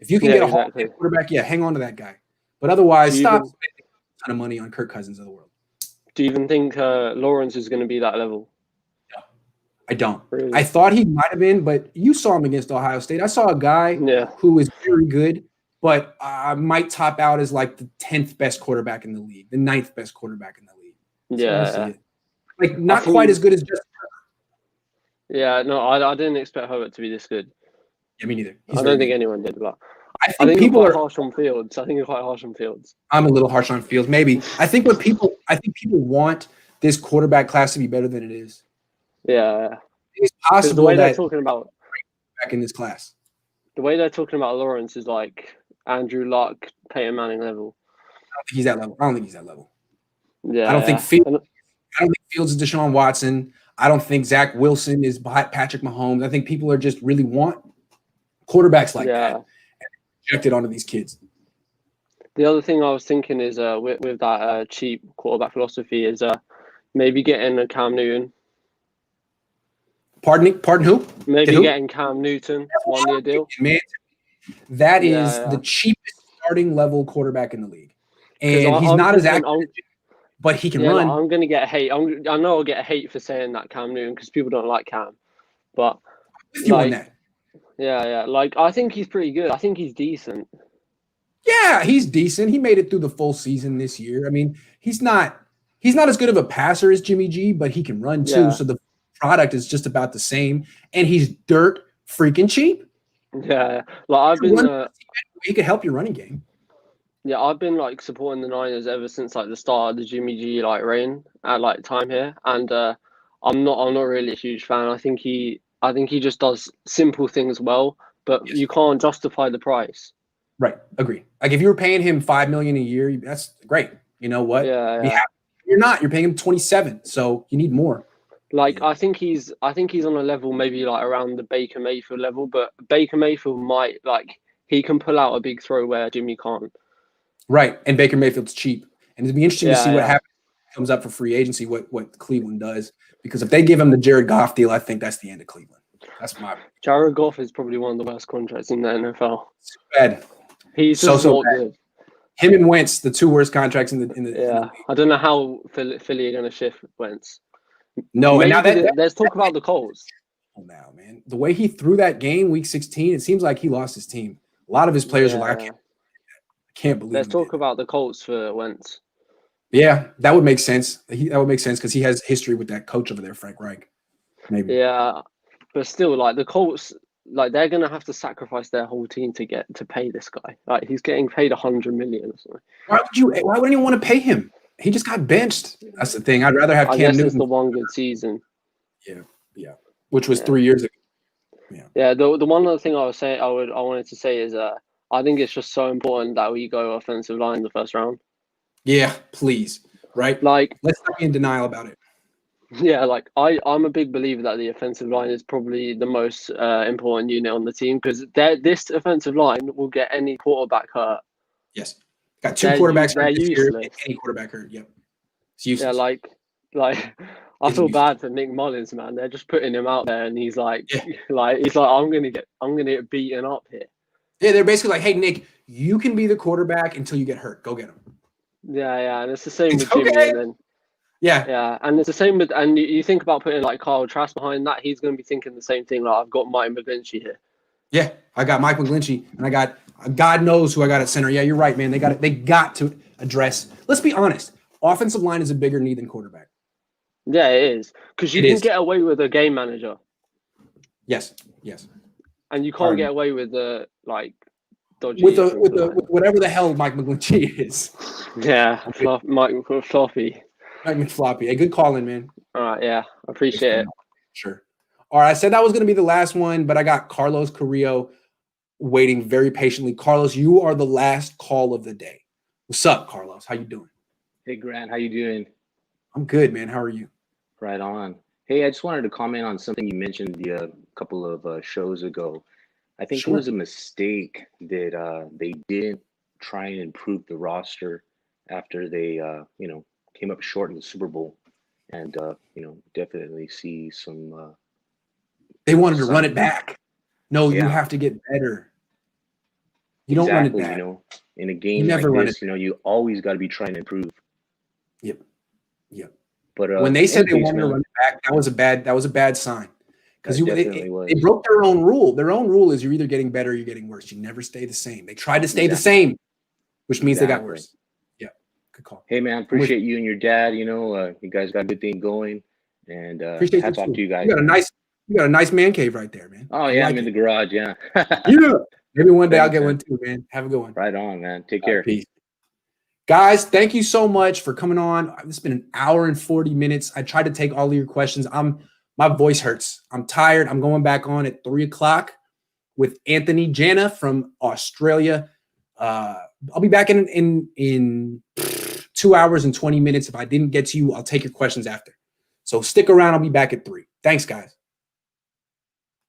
If you can get a Hall of Fame quarterback, hang on to that guy. But otherwise, stop spending a ton of money on Kirk Cousins of the world. Do you even think Lawrence is going to be that level? No, I don't. Really? I thought he might have been, but you saw him against Ohio State. I saw a guy who was very good, but might top out as like the 10th best quarterback in the league, the 9th best quarterback in the league. So like not quite as good as just. Yeah, no, I didn't expect Herbert to be this good. Yeah, me neither. I don't think anyone did, but I think people are harsh on Fields. I'm a little harsh on Fields, maybe. I think people want this quarterback class to be better than it is. Yeah, it's possible the way that they're talking about back in this class. The way they're talking about Lawrence is like Andrew Luck, Peyton Manning level. I don't think he's that level. Yeah, I don't think Fields is Deshaun Watson. I don't think Zach Wilson is Patrick Mahomes. I think people are just really want quarterbacks like that and projected onto these kids. The other thing I was thinking is with that cheap quarterback philosophy is maybe getting a Cam Newton. Pardon who? Maybe getting Cam Newton 1 year deal. Man, that is the cheapest starting level quarterback in the league, and he's not as accurate, but he can run. I'm gonna get hate. I know I'll get hate for saying that Cam Newton because people don't like Cam, but with you on that. Yeah. Like I think he's pretty good. I think he's decent. Yeah, he's decent. He made it through the full season this year. I mean, he's not as good of a passer as Jimmy G, but he can run too. So the product is just about the same, and he's dirt freaking cheap. Yeah, like he could help your running game. Yeah, I've been like supporting the Niners ever since like the start of the Jimmy G like reign at like time here, and I'm not really a huge fan. I think he just does simple things well, but you can't justify the price. Right, agree. Like if you were paying him $5 million a year, that's great. You know what? Yeah. You're not. You're paying him 27, so you need more. Like I think he's on a level maybe like around the Baker Mayfield level, but Baker Mayfield might he can pull out a big throw where Jimmy can't. Right, and Baker Mayfield's cheap, and it'd be interesting to see what happens. Comes up for free agency, what Cleveland does, because if they give him the Jared Goff deal, I think that's the end of Cleveland. That's my Jared Goff is probably one of the worst contracts in the NFL. It's bad. He's just not good. Him and Wentz, the two worst contracts in the I don't know how Philly are going to shift Wentz. No, Maybe and now let's talk about the Colts. Now, man, the way he threw that game, Week 16, it seems like he lost his team. A lot of his players are like, I can't believe. Let's talk about the Colts for Wentz. Yeah, that would make sense. That would make sense because he has history with that coach over there, Frank Reich. Maybe. Yeah, but still, like the Colts, like they're gonna have to sacrifice their whole team to pay this guy. Like he's getting paid $100 million or something. Why would anyone want to pay him? He just got benched. That's the thing. I'd rather have Cam Newton. It's the one good season. Yeah. Which was 3 years ago. Yeah. The one other thing I wanted to say is I think it's just so important that we go offensive line in the first round. Yeah, please. Right? Like let's not be in denial about it. Yeah, like I'm a big believer that the offensive line is probably the most important unit on the team because this offensive line will get any quarterback hurt. Yes. Got two quarterbacks hurt this year. Any quarterback hurt. Yep. It's useless. Yeah, like I feel bad for Nick Mullins, man. They're just putting him out there, and he's like, I'm gonna get beaten up here. Yeah, they're basically like, hey, Nick, you can be the quarterback until you get hurt. Go get him. Yeah, and it's the same with Jimmy. And then, yeah, and it's the same with, and you think about putting like Kyle Trask behind that, he's gonna be thinking the same thing. Like I've got Mike McGlinchey here. Yeah, I got Mike McGlinchey, and I got God knows who I got at center. Yeah, you're right, man. They got to address. Let's be honest. Offensive line is a bigger need than quarterback. Yeah, it is. Because you can get away with a game manager. Yes. And you can't get away with the dodgy with whatever the hell Mike McGlinchey is. Yeah, Mike McFloppy. Mike McFloppy. Hey, good calling, man. All right, yeah, appreciate it. Sure. All right, I said that was going to be the last one, but I got Carlos Carrillo waiting very patiently. Carlos, you are the last call of the day. What's up, Carlos? How you doing? Hey, Grant. How you doing? I'm good, man. How are you? Right on. Hey, I just wanted to comment on something you mentioned a couple of shows ago. I think it was a mistake that they didn't try and improve the roster after they, came up short in the Super Bowl, and definitely see some. They wanted to run it back. No, you have to get better. You don't run it back. In a game like this, you always got to be trying to improve. Yep. But when they said they wanted to run it back, that was a bad sign. Because they broke their own rule. Their own rule is you're either getting better or you're getting worse. You never stay the same. They tried to stay the same, which means they got worse. Yeah, good call. Hey, man, appreciate you and your dad. You guys got a good thing going. And hats off to you guys. You got a nice man cave right there, man. Oh, yeah, I'm in the garage, yeah. Yeah. Maybe one day I'll get one too, man. Have a good one. Right on, man. Take care. Peace. Guys, thank you so much for coming on. It's been an hour and 40 minutes. I tried to take all of your questions. My voice hurts. I'm tired. I'm going back on at 3:00 with Anthony Jana from Australia. I'll be back in 2 hours and 20 minutes. If I didn't get to you, I'll take your questions after. So stick around. I'll be back at 3. Thanks, guys.